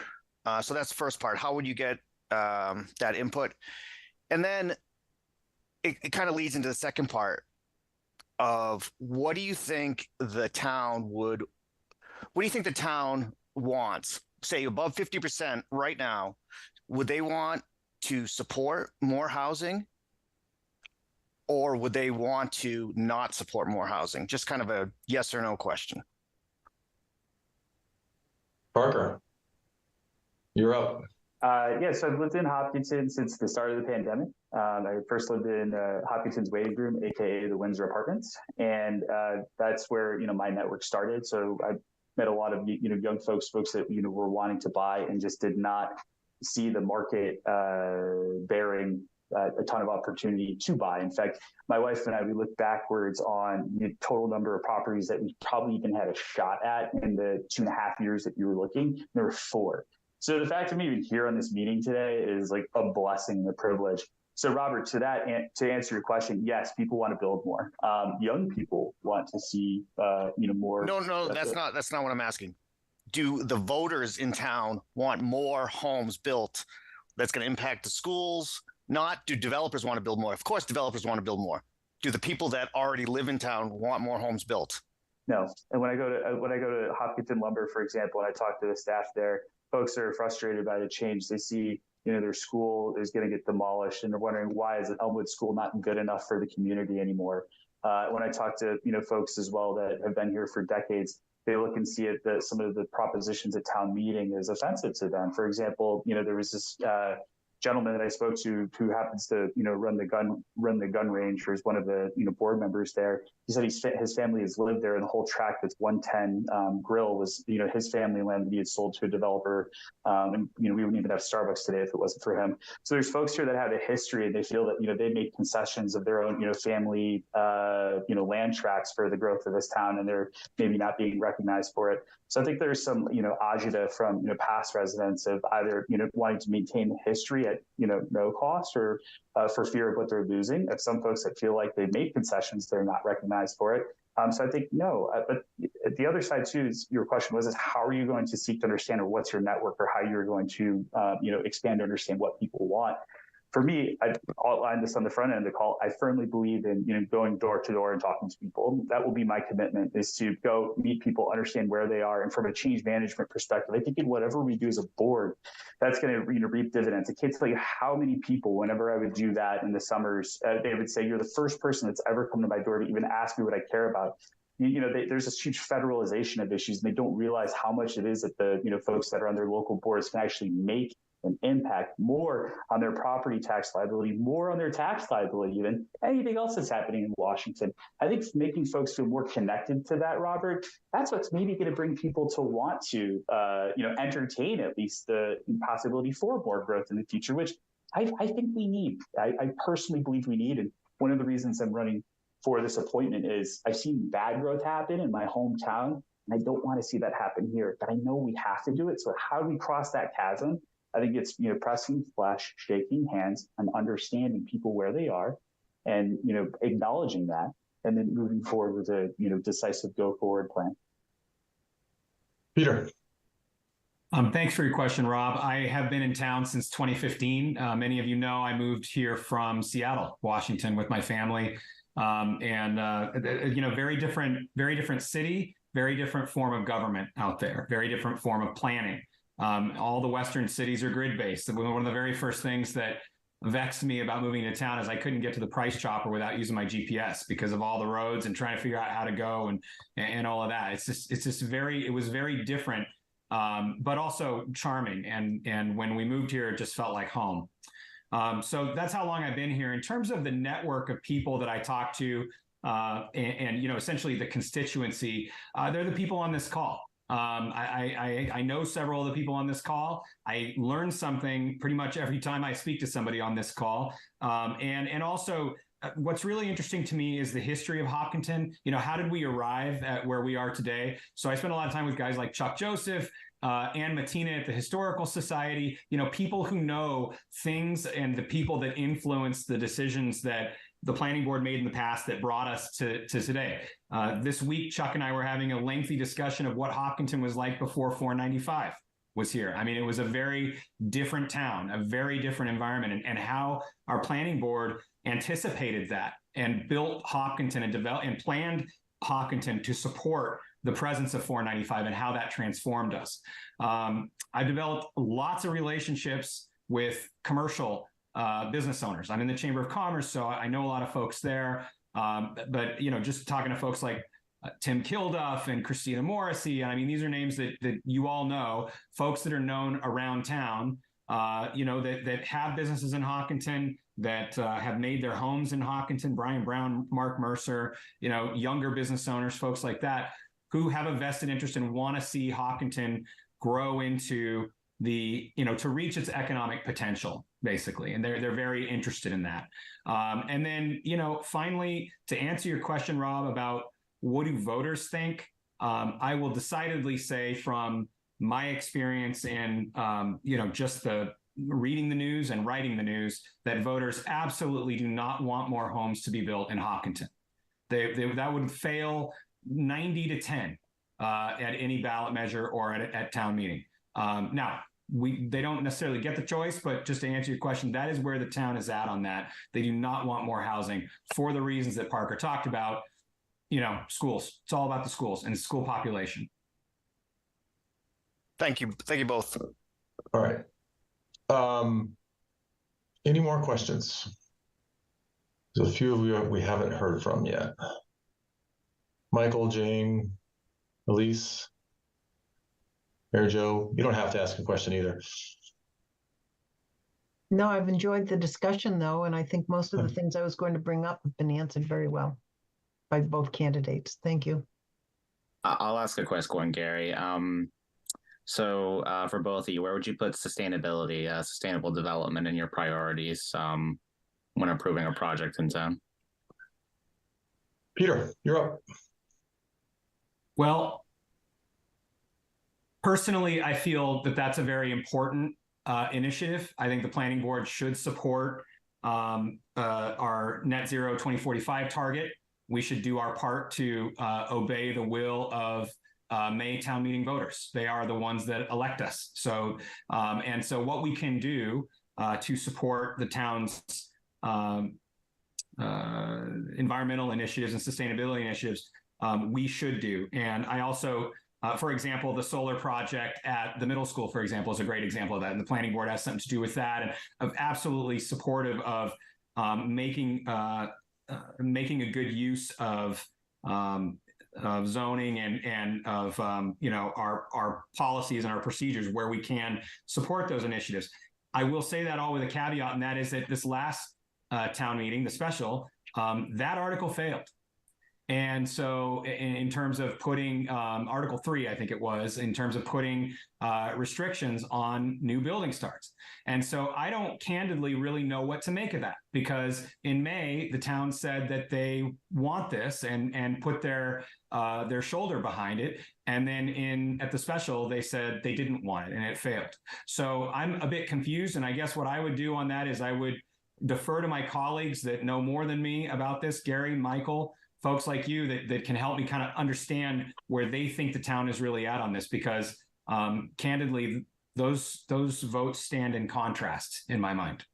So that's the first part. How would you get that input? And then it kind of leads into the second part of what do you think the town wants? Say above 50% right now, would they want to support more housing? Or would they want to not support more housing? Just kind of a yes or no question. Parker, you're up. So I've lived in Hopkinton since the start of the pandemic. I first lived in Hopkinton's waiting room, aka the Windsor Apartments, and that's where my network started. So I met a lot of young folks that were wanting to buy and just did not see the market bearing a ton of opportunity to buy. In fact, my wife and I, we look backwards on the total number of properties that we probably even had a shot at in the 2.5 years that you were looking. There were 4. So the fact of me even here on this meeting today is like a blessing and a privilege. So Robert, to answer your question, yes, people want to build more. Young people want to see more. No, that's not what I'm asking. Do the voters in town want more homes built that's going to impact the schools? Not do developers want to build more? Of course, developers want to build more. Do the people that already live in town want more homes built? No. And when I go to Hopkinton Lumber, for example, and I talk to the staff there, folks are frustrated by the change. They see, their school is going to get demolished, and they're wondering why is an Elmwood school not good enough for the community anymore. When I talk to folks as well that have been here for decades, they look and see it that some of the propositions at town meeting is offensive to them. For example, there was this gentleman that I spoke to who happens to run the gun range, or is one of the board members there. He said his family has lived there, and the whole tract that's 110 Grill was his family land that he had sold to a developer, and we wouldn't even have Starbucks today if it wasn't for him. So there's folks here that have a history, and they feel that they make concessions of their own family land tracts for the growth of this town, and they're maybe not being recognized for it. So I think there's some agita from past residents of either wanting to maintain the history at no cost, or for fear of what they're losing. Of some folks that feel like they make concessions, they're not recognized for it. So I think no. But the other side too is your question was how are you going to seek to understand, or what's your network, or how you're going to expand to understand what people want. For me, I outlined this on the front end of the call. I firmly believe in going door to door and talking to people. That will be my commitment, is to go meet people, understand where they are, and from a change management perspective, I think in whatever we do as a board, that's going to reap dividends. I can't tell you how many people, whenever I would do that in the summers, they would say, "You're the first person that's ever come to my door to even ask me what I care about." There's this huge federalization of issues, and they don't realize how much it is that the folks that are on their local boards can actually make an impact more on their property tax liability, more on their tax liability than anything else that's happening in Washington. I think making folks feel more connected to that, Robert, that's what's maybe going to bring people to want to, entertain at least the possibility for more growth in the future, which I think we need. I personally believe we need. And one of the reasons I'm running for this appointment is I've seen bad growth happen in my hometown, and I don't want to see that happen here, but I know we have to do it. So how do we cross that chasm? I think it's pressing flesh, shaking hands, and understanding people where they are, and acknowledging that, and then moving forward with a decisive go forward plan. Peter. Thanks for your question, Rob. I have been in town since 2015. Many of you know I moved here from Seattle, Washington, with my family, very different city, very different form of government out there, very different form of planning. All the Western cities are grid-based. One of the very first things that vexed me about moving to town is I couldn't get to the Price Chopper without using my GPS because of all the roads and trying to figure out how to go and all of that. It was very different, but also charming. And when we moved here, it just felt like home. So that's how long I've been here. In terms of the network of people that I talk to, and you know, essentially the constituency, they're the people on this call. I know several of the people on this call. I learn something pretty much every time I speak to somebody on this call. And also what's really interesting to me is the history of Hopkinton. You know, how did we arrive at where we are today? So I spent a lot of time with guys like Chuck Joseph, Ann Matina at the Historical Society, you know, people who know things and the people that influence the decisions that the planning board made in the past that brought us to today. This week, Chuck and I were having a lengthy discussion of what Hopkinton was like before 495 was here. I mean, it was a very different town, a very different environment, and how our planning board anticipated that and built Hopkinton and developed and planned Hopkinton to support the presence of 495 and how that transformed us. I developed lots of relationships with commercial business owners. I'm in the Chamber of Commerce, so I know a lot of folks there. But you know, just talking to folks like Tim Kilduff and Christina Morrissey, and I mean, these are names that you all know, folks that are known around town, you know, that have businesses in Hopkinton, that have made their homes in Hopkinton, Brian Brown, Mark Mercer, you know, younger business owners, folks like that, who have a vested interest and want to see Hopkinton grow into the, you know, to reach its economic potential, basically. And they're very interested in that. And then, you know, finally, to answer your question, Rob, about what do voters think? I will decidedly say from my experience in, you know, just the reading the news and writing the news, that voters absolutely do not want more homes to be built in Hopkinton. That would fail 90 to 10 at any ballot measure or at town meeting. Now, they don't necessarily get the choice, but just to answer your question, that is where the town is at on that. They do not want more housing for the reasons that Parker talked about. You know, schools. It's all about the schools and the school population. Thank you. Thank you both. All right. Any more questions? There's a few of you we haven't heard from yet. Michael, Jane, Elise, Mary Jo, you don't have to ask a question either. No, I've enjoyed the discussion though, and I think most of the things I was going to bring up have been answered very well by both candidates. Thank you. I'll ask a quick one, Gary. So for both of you, where would you put sustainability, sustainable development in your priorities when approving a project in town? Peter, you're up. Well, personally, I feel that that's a very important initiative. I think the planning board should support our net zero 2045 target. We should do our part to obey the will of May town meeting voters. They are the ones that elect us. So, and so what we can do to support the town's environmental initiatives and sustainability initiatives, we should do. And I also, for example, the solar project at the middle school, for example, is a great example of that. And the planning board has something to do with that, and of absolutely supportive of making a good use of zoning and of you know, our policies and our procedures where we can support those initiatives. I will say that all with a caveat, and that is that this last town meeting, the special, that article failed. And so in terms of putting Article 3, I think it was, in terms of putting restrictions on new building starts. And so I don't candidly really know what to make of that, because in May, the town said that they want this and put their shoulder behind it. And then at the special, they said they didn't want it and it failed. So I'm a bit confused. And I guess what I would do on that is I would defer to my colleagues that know more than me about this, Gary, Michael, folks like you that can help me kind of understand where they think the town is really at on this, because candidly, those votes stand in contrast in my mind.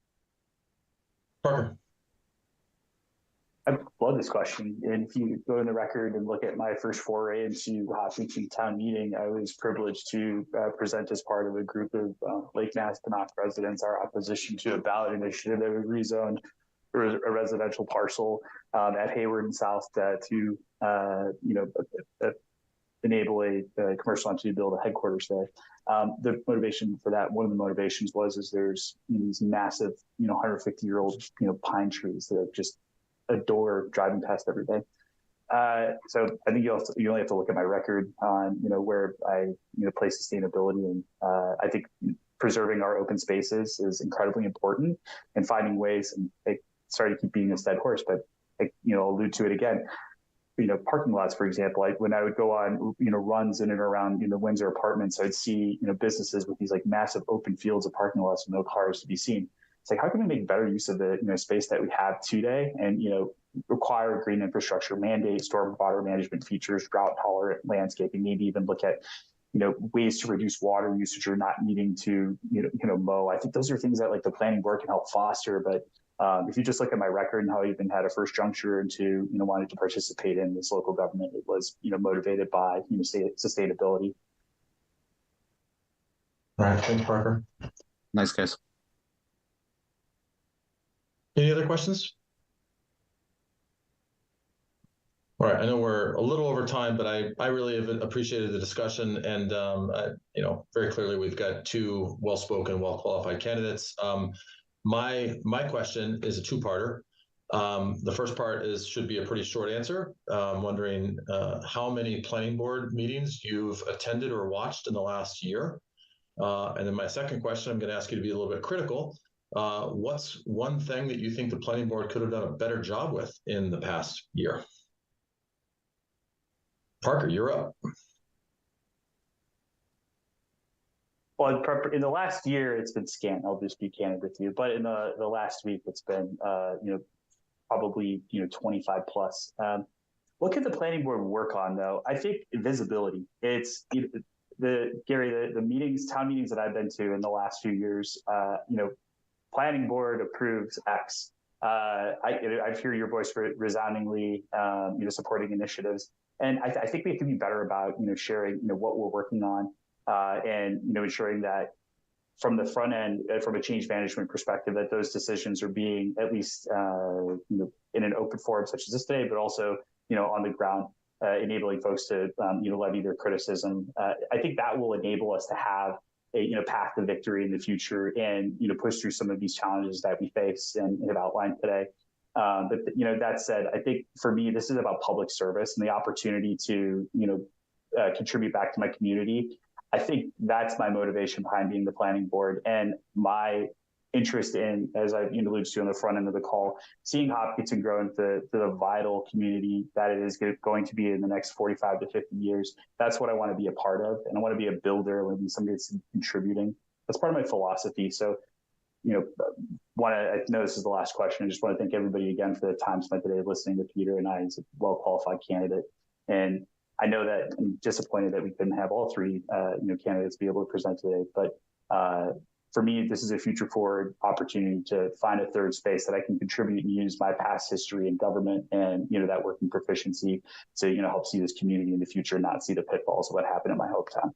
Parker. I love this question. And if you go in the record and look at my first foray into Hopkinton town meeting, I was privileged to present as part of a group of Lake Nasponock residents our opposition to a ballot initiative that would rezone a residential parcel at Hayward and South to you know, enable a commercial entity to build a headquarters there. The motivation for that, one of the motivations was there's these massive 150-year-old pine trees that are just adore driving past every day. So I think you only have to look at my record on where I place sustainability, and I think preserving our open spaces is incredibly important, and finding ways. And sorry to keep beating this dead horse, but I'll allude to it again. Parking lots, for example. When I would go on runs in and around Windsor Apartments, I'd see businesses with these like massive open fields of parking lots with no cars to be seen. It's like, how can we make better use of the space that we have today, and require green infrastructure, mandate stormwater management features, drought tolerant landscaping, maybe even look at ways to reduce water usage or not needing to mow. I think those are things that like the planning board can help foster. But if you just look at my record and how I even had a first juncture into wanted to participate in this local government, it was motivated by sustainability. All right, thanks, Parker. Nice, guys. Any other questions? All right, I know we're a little over time, but I really have appreciated the discussion, and very clearly we've got two well-spoken, well-qualified candidates. My question is a two-parter. The first part should be a pretty short answer. I'm wondering how many planning board meetings you've attended or watched in the last year. And then my second question, I'm going to ask you to be a little bit critical. What's one thing that you think the planning board could have done a better job with in the past year? Parker, you're up. Well, in the last year, it's been scant. I'll just be candid with you. But in the last week, it's been, probably, 25 plus. What could the planning board work on, though? I think visibility. It's Gary, the meetings, town meetings that I've been to in the last few years, planning board approves X. I hear your voice resoundingly, supporting initiatives. And I think we have to be better about, sharing, what we're working on, and, ensuring that from the front end, from a change management perspective, that those decisions are being at least, in an open forum such as this today, but also, on the ground, enabling folks to, levy their criticism. I think that will enable us to have a, path to victory in the future, and, push through some of these challenges that we face and have outlined today. But that said, I think for me, this is about public service and the opportunity to, contribute back to my community. I think that's my motivation behind being the planning board, and my interest in, as I alluded to on the front end of the call, seeing Hopkinton grow into the vital community that it is going to be in the next 45 to 50 years. That's what I want to be a part of, and I want to be a builder. I want to be somebody that's contributing. That's part of my philosophy. So, I know this is the last question. I just want to thank everybody again for the time spent today listening to Peter and I as a well-qualified candidate. And I know that I'm disappointed that we couldn't have all three, candidates be able to present today. But for me, this is a future forward opportunity to find a third space that I can contribute and use my past history in government and, that working proficiency to, help see this community in the future and not see the pitfalls of what happened in my hometown.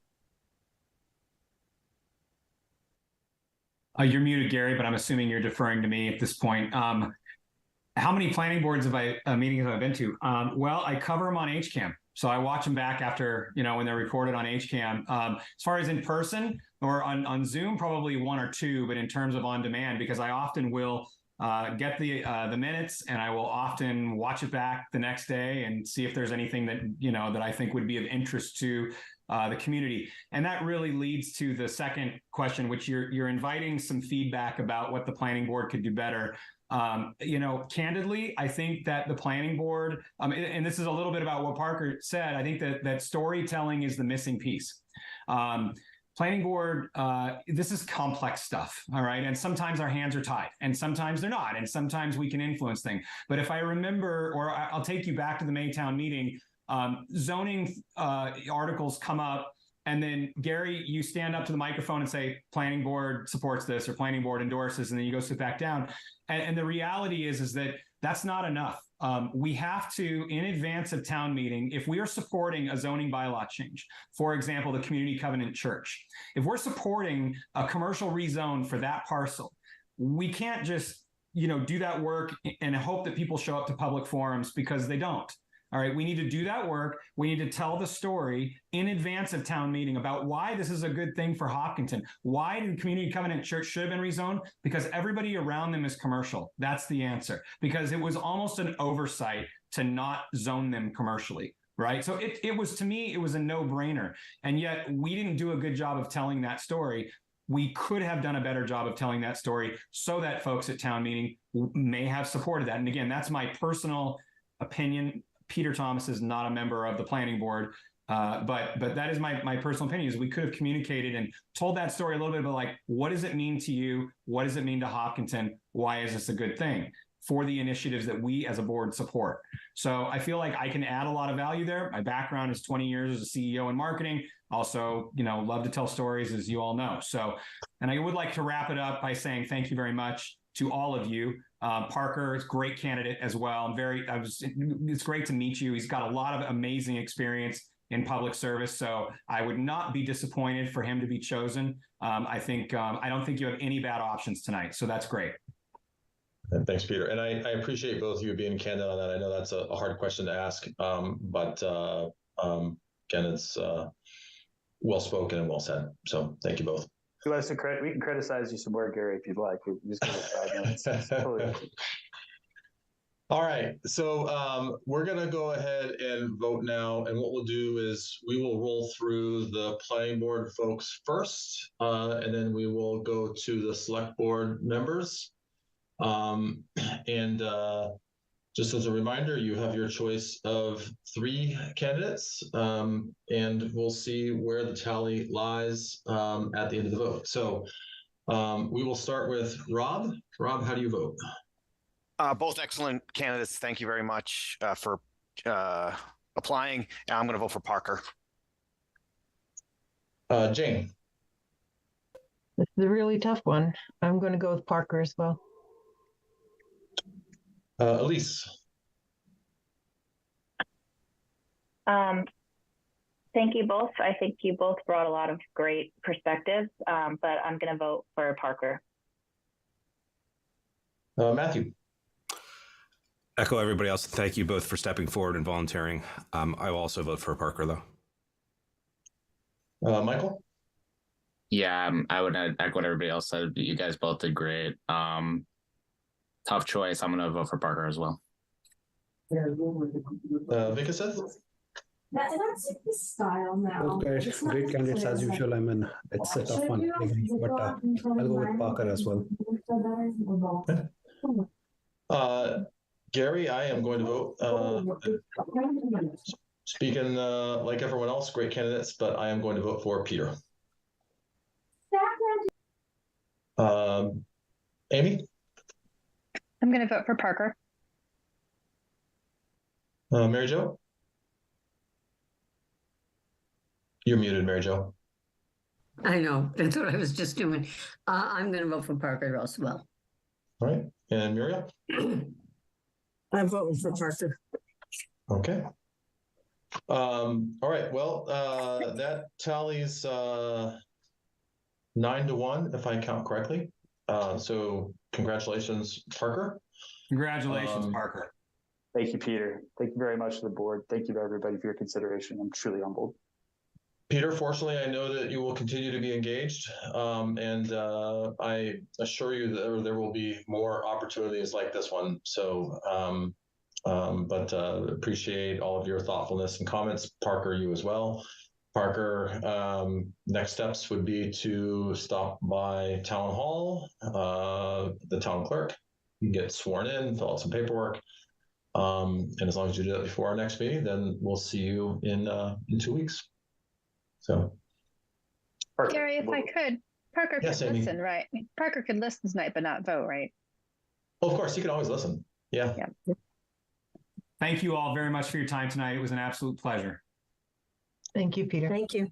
You're muted, Gary, but I'm assuming you're deferring to me at this point. How many planning boards meetings have I been to? Well, I cover them on HCAM. So I watch them back after, when they're recorded on HCAM. As far as in person or on Zoom, probably one or two, but in terms of on demand, because I often will get the minutes, and I will often watch it back the next day and see if there's anything that, that I think would be of interest to the community. And that really leads to the second question, which you're inviting some feedback about what the planning board could do better. Candidly, I think that the planning board, and this is a little bit about what Parker said, I think that storytelling is the missing piece. Planning board, this is complex stuff, all right? And sometimes our hands are tied, and sometimes they're not, and sometimes we can influence things. But if I remember, or I'll take you back to the Maytown meeting, zoning articles come up, and then Gary, you stand up to the microphone and say, planning board supports this, or planning board endorses, and then you go sit back down. And the reality is that that's not enough. We have to, in advance of town meeting, if we are supporting a zoning bylaw change, for example, the Community Covenant Church, if we're supporting a commercial rezone for that parcel, we can't just, do that work and hope that people show up to public forums, because they don't. All right. We need to do that work. We need to tell the story in advance of town meeting about why this is a good thing for Hopkinton. Why did Community Covenant Church should have been rezoned? Because everybody around them is commercial. That's the answer. Because it was almost an oversight to not zone them commercially. Right. So it was, to me, it was a no-brainer. And yet we didn't do a good job of telling that story. We could have done a better job of telling that story so that folks at town meeting may have supported that. And again, that's my personal opinion. Peter Thomas is not a member of the planning board, but that is my personal opinion. Is we could have communicated and told that story a little bit about, like, what does it mean to you? What does it mean to Hopkinton? Why is this a good thing for the initiatives that we as a board support? So I feel like I can add a lot of value there. My background is 20 years as a CEO in marketing. Also, love to tell stories, as you all know. So, and I would like to wrap it up by saying thank you very much to all of you. Parker is a great candidate as well. It's great to meet you. He's got a lot of amazing experience in public service. So I would not be disappointed for him to be chosen. I don't think you have any bad options tonight. So that's great. And thanks, Peter. And I appreciate both of you being candid on that. I know that's a hard question to ask, but again, it's well spoken and well said. So thank you both. We can criticize you some more, Gary, if you'd like. Just give us 5 minutes. Totally. All right, so we're going to go ahead and vote now. And what we'll do is we will roll through the planning board folks first, and then we will go to the select board members. Just as a reminder, you have your choice of 3 candidates, and we'll see where the tally lies at the end of the vote. So we will start with Rob. Rob, how do you vote? Both excellent candidates. Thank you very much for applying. I'm going to vote for Parker. Jane. This is a really tough one. I'm going to go with Parker as well. Elise. Thank you both. I think you both brought a lot of great perspectives, but I'm going to vote for Parker. Matthew. Echo everybody else. Thank you both for stepping forward and volunteering. I will also vote for Parker, though. Michael? Yeah, I would echo what everybody else said. You guys both did great. Tough choice. I'm going to vote for Parker as well. Vikas? That's the style now. Okay, great candidates as usual. I mean, it's a tough one, but I'll go with Parker as well. Gary, I am going to vote. Speaking like everyone else, great candidates, but I am going to vote for Peter. Amy? I'm going to vote for Parker. Mary Jo? You're muted, Mary Jo. I know. That's what I was just doing. I'm going to vote for Parker as well. All right. And Muriel? I'm voting for Parker. Okay. All right. Well, that tallies 9-1, if I count correctly. So congratulations, Parker. Congratulations, Parker. Thank you, Peter. Thank you very much to the board. Thank you to everybody for your consideration. I'm truly humbled. Peter, fortunately, I know that you will continue to be engaged, and I assure you that there will be more opportunities like this one. So, but appreciate all of your thoughtfulness and comments. Parker, you as well. Parker, next steps would be to stop by Town Hall, the town clerk, get sworn in, fill out some paperwork. And as long as you do that before our next meeting, then we'll see you in 2 weeks. So, perfect. Gary, if I could, Parker Yes, could Amy. listen, right? Parker could listen tonight, but not vote, right? well, of course, you can always listen. Yeah. Thank you all very much for your time tonight. It was an absolute pleasure. Thank you, Peter. Thank you.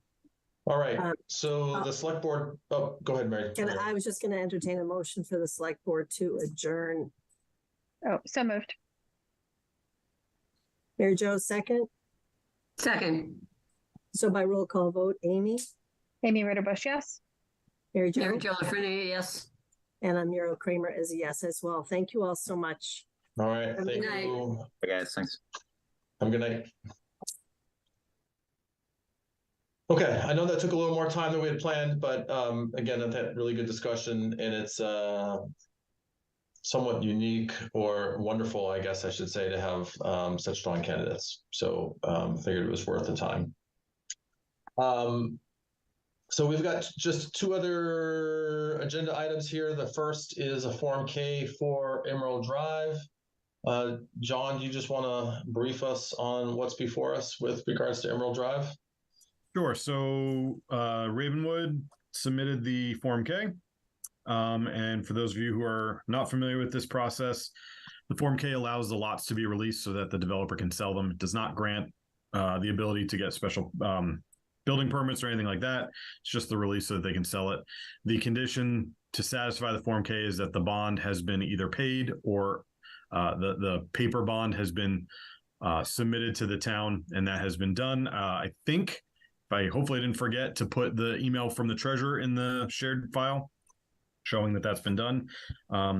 All right. So the select board. Oh, go ahead, Mary. And I was just going to entertain a motion for the select board to adjourn. Oh, so moved. Mary Jo, second. Second. So by roll call vote, Amy? Amy Ritterbush, yes. Mary Jo? Mary Jo Lafreniere, yes. And I'm Muriel Kramer is a yes as well. Thank you all so much. All right. Good Thank night. you. Hey guys, thanks. Have a good night. Okay, I know that took a little more time than we had planned, but again, I've had really good discussion, and it's somewhat unique or wonderful, I guess I should say, to have such strong candidates. So figured it was worth the time. So we've got just two other agenda items here. The first is a Form K for Emerald Drive. John, do you just want to brief us on what's before us with regards to Emerald Drive? Sure. So Ravenwood submitted the Form K. And for those of you who are not familiar with this process, the Form K allows the lots to be released so that the developer can sell them. It does not grant the ability to get special building permits or anything like that. It's just the release so that they can sell it. The condition to satisfy the Form K is that the bond has been either paid or the paper bond has been submitted to the town, and that has been done. I think, hopefully I didn't forget to put the email from the treasurer in the shared file, showing that that's been done.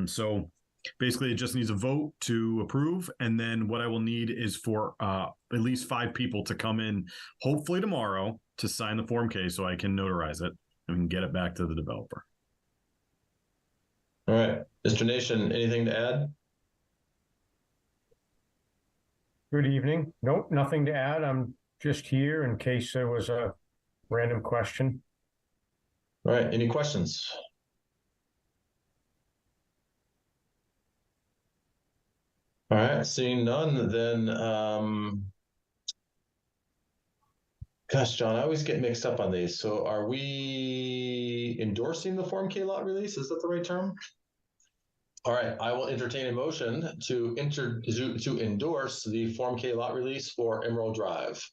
So basically it just needs a vote to approve. And then what I will need is for at least 5 people to come in, hopefully tomorrow, to sign the Form K so I can notarize it and get it back to the developer. All right, Mr. Nation, anything to add? Good evening. Nope, nothing to add. I'm just here in case there was a random question. All right, any questions? All right, seeing none, then, gosh, John, I always get mixed up on these. So are we endorsing the Form K lot release? Is that the right term? All right, I will entertain a motion to endorse the Form K lot release for Emerald Drive.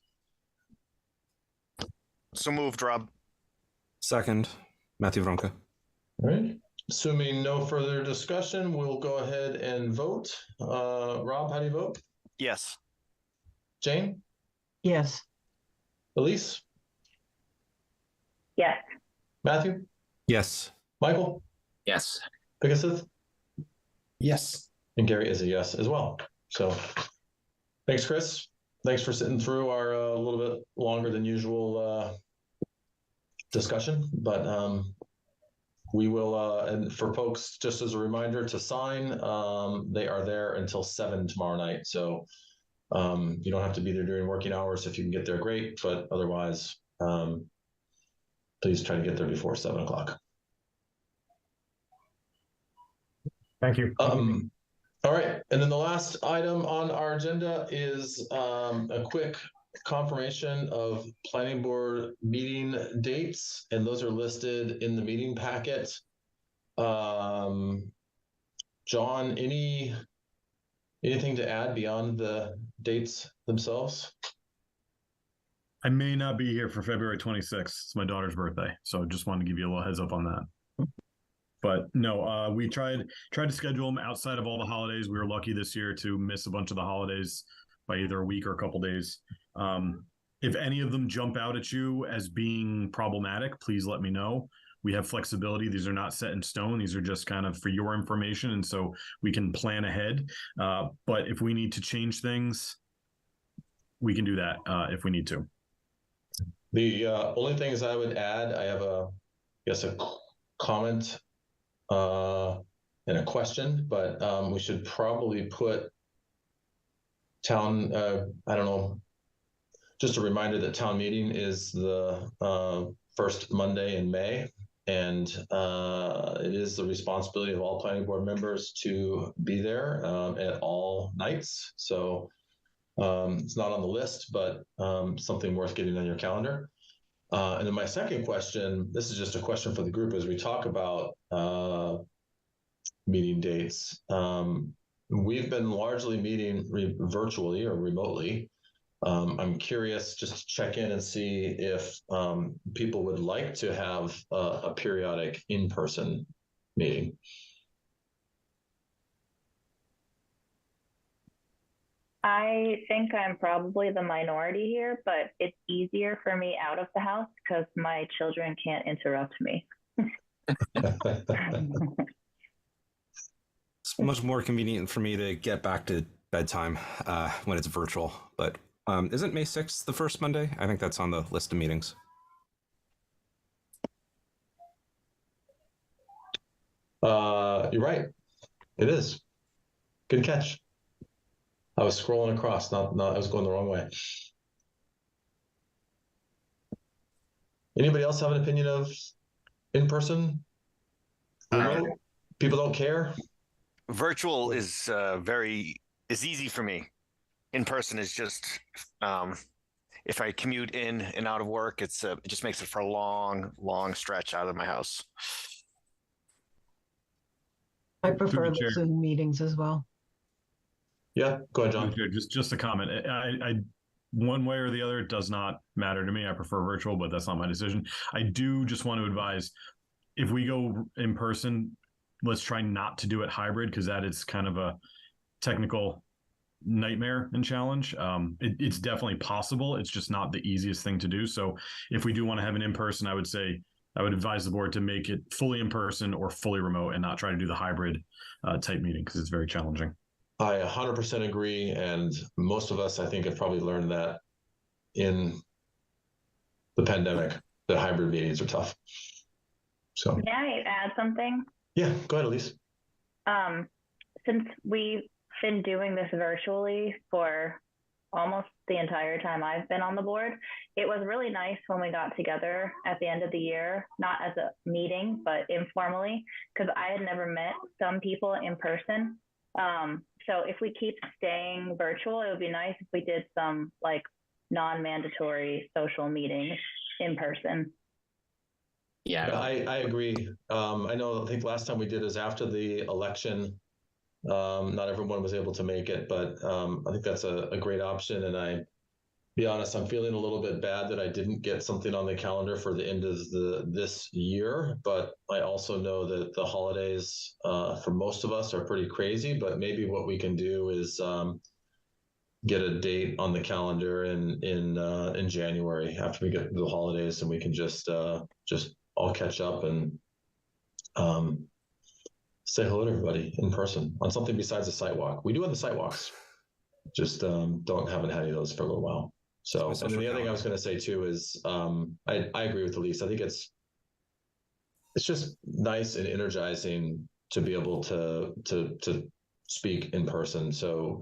So moved, Rob. Second, Matthew Vronka. All right. Assuming no further discussion, we'll go ahead and vote. Rob, how do you vote? Yes. Jane? Yes. Elise? Yes. Matthew? Yes. Michael? Yes. Pegasus? Yes. And Gary is a yes as well. So thanks, Chris. Thanks for sitting through our a little bit longer than usual discussion, but we will, and for folks, just as a reminder to sign, they are there until 7 tomorrow night. So you don't have to be there during working hours. If you can get there, great. But otherwise, please try to get there before 7 o'clock. Thank you. All right. And then the last item on our agenda is a quick confirmation of planning board meeting dates, and those are listed in the meeting packet. John, anything to add beyond the dates themselves? I may not be here for February 26th. It's my daughter's birthday. So just wanted to give you a little heads up on that. But no, we tried to schedule them outside of all the holidays. We were lucky this year to miss a bunch of the holidays by either a week or a couple days. If any of them jump out at you as being problematic, please let me know. We have flexibility. These are not set in stone. These are just kind of for your information. And so we can plan ahead. But if we need to change things, we can do that if we need to. The only things I would add, I have a comment and a question, but we should probably put town, I don't know, just a reminder that town meeting is the first Monday in May, and it is the responsibility of all planning board members to be there at all nights. So it's not on the list, but something worth getting on your calendar. And then my second question, this is just a question for the group as we talk about meeting dates. We've been largely meeting virtually or remotely. I'm curious just to check in and see if people would like to have a periodic in-person meeting. I think I'm probably the minority here, but it's easier for me out of the house because my children can't interrupt me. It's much more convenient for me to get back to bedtime when it's virtual. But isn't May 6th the first Monday? I think that's on the list of meetings. You're right. It is. Good catch. I was scrolling across, not I was going the wrong way. Anybody else have an opinion of in person? Remote? People don't care. Virtual is easy for me. In person is just if I commute in and out of work, it just makes it for a long stretch out of my house. I prefer the Zoom meetings as well. Yeah, go ahead, John. Just a comment. I one way or the other, it does not matter to me. I prefer virtual, but that's not my decision. I do just want to advise, if we go in person, let's try not to do it hybrid, because that is kind of a technical nightmare and challenge. It's definitely possible. It's just not the easiest thing to do. So if we do want to have an in-person, I would advise the board to make it fully in person or fully remote and not try to do the hybrid type meeting, because it's very challenging. I 100% agree. And most of us, I think, have probably learned that in the pandemic, that hybrid meetings are tough. So may I add something? Yeah, go ahead, Elise. Since we've been doing this virtually for almost the entire time I've been on the board, it was really nice when we got together at the end of the year, not as a meeting, but informally, because I had never met some people in person. So if we keep staying virtual, it would be nice if we did some like non-mandatory social meetings in person. Yeah, I agree. I think last time we did is after the election. Not everyone was able to make it, but I think that's a great option. And I, be honest, I'm feeling a little bit bad that I didn't get something on the calendar for the end of this year. But I also know that the holidays for most of us are pretty crazy. But maybe what we can do is get a date on the calendar in January after we get the holidays, and we can just all catch up and say hello to everybody in person on something besides a site walk. We do have the site walks, just haven't had any of those for a little while. So, and then the other thing I was going to say too is I agree with Elise. I think it's just nice and energizing to be able to speak in person. So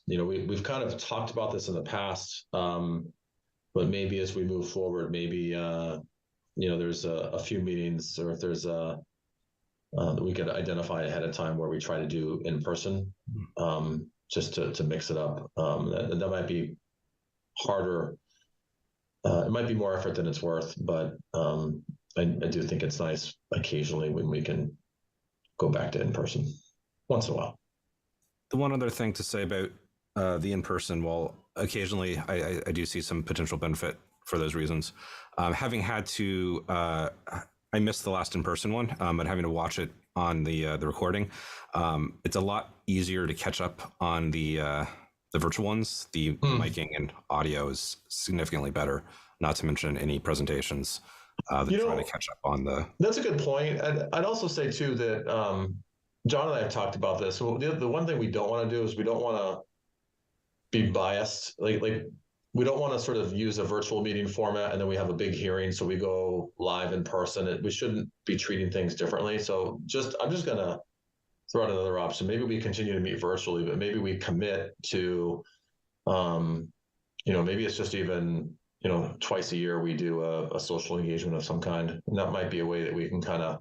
we've kind of talked about this in the past, but maybe as we move forward, maybe there's a few meetings, or if there's we could identify ahead of time where we try to do in person, just to mix it up. That might be harder. It might be more effort than it's worth, but I do think it's nice occasionally when we can go back to in person once in a while. The one other thing to say about the in-person, well, occasionally I do see some potential benefit for those reasons. Having had to, I missed the last in-person one, but having to watch it on the recording, it's a lot easier to catch up on the virtual ones. The miking and audio is significantly better, not to mention any presentations that trying to catch up on the. That's a good point. I'd also say too that John and I have talked about this. So the one thing we don't want to do is we don't want to be biased. Like we don't want to sort of use a virtual meeting format and then we have a big hearing, so we go live in person. We shouldn't be treating things differently. So I'm just going to throw out another option. Maybe we continue to meet virtually, but maybe we commit to, maybe it's just even, twice a year we do a social engagement of some kind. And that might be a way that we can kind of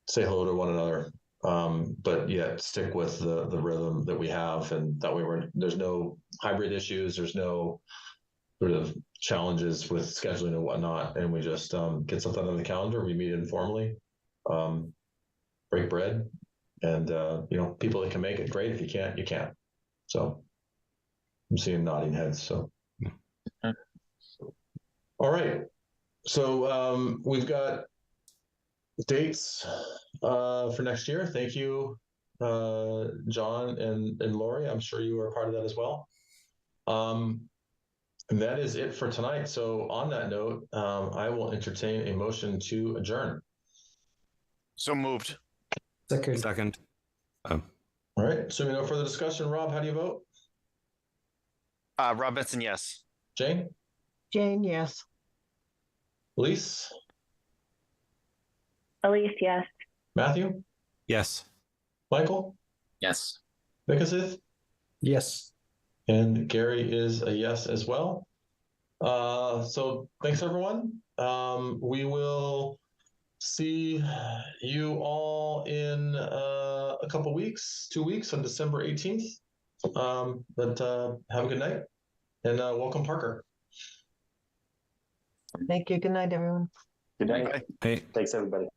say hello to one another, but yet stick with the rhythm that we have, and that way there's no hybrid issues, there's no sort of challenges with scheduling and whatnot, and we just get something on the calendar. We meet informally, break bread, and people that can make it, great. If you can't, you can't. So I'm seeing nodding heads. So all right, so we've got dates for next year. Thank you, John and Lori. I'm sure you are part of that as well. And that is it for tonight. So on that note, I will entertain a motion to adjourn. So moved. Second. All All right. Assuming no further discussion, Rob, how do you vote? Rob Benson, yes. Jane? Jane, yes. Elise? Elise, yes. Matthew? Yes. Michael? Yes. Nickasith? Yes. And Gary is a yes as well. So thanks, everyone. We will see you all in a couple weeks, 2 weeks on December 18th. But have a good night and welcome, Parker. Thank you. Good night, everyone. Good night. Hey. Thanks, everybody.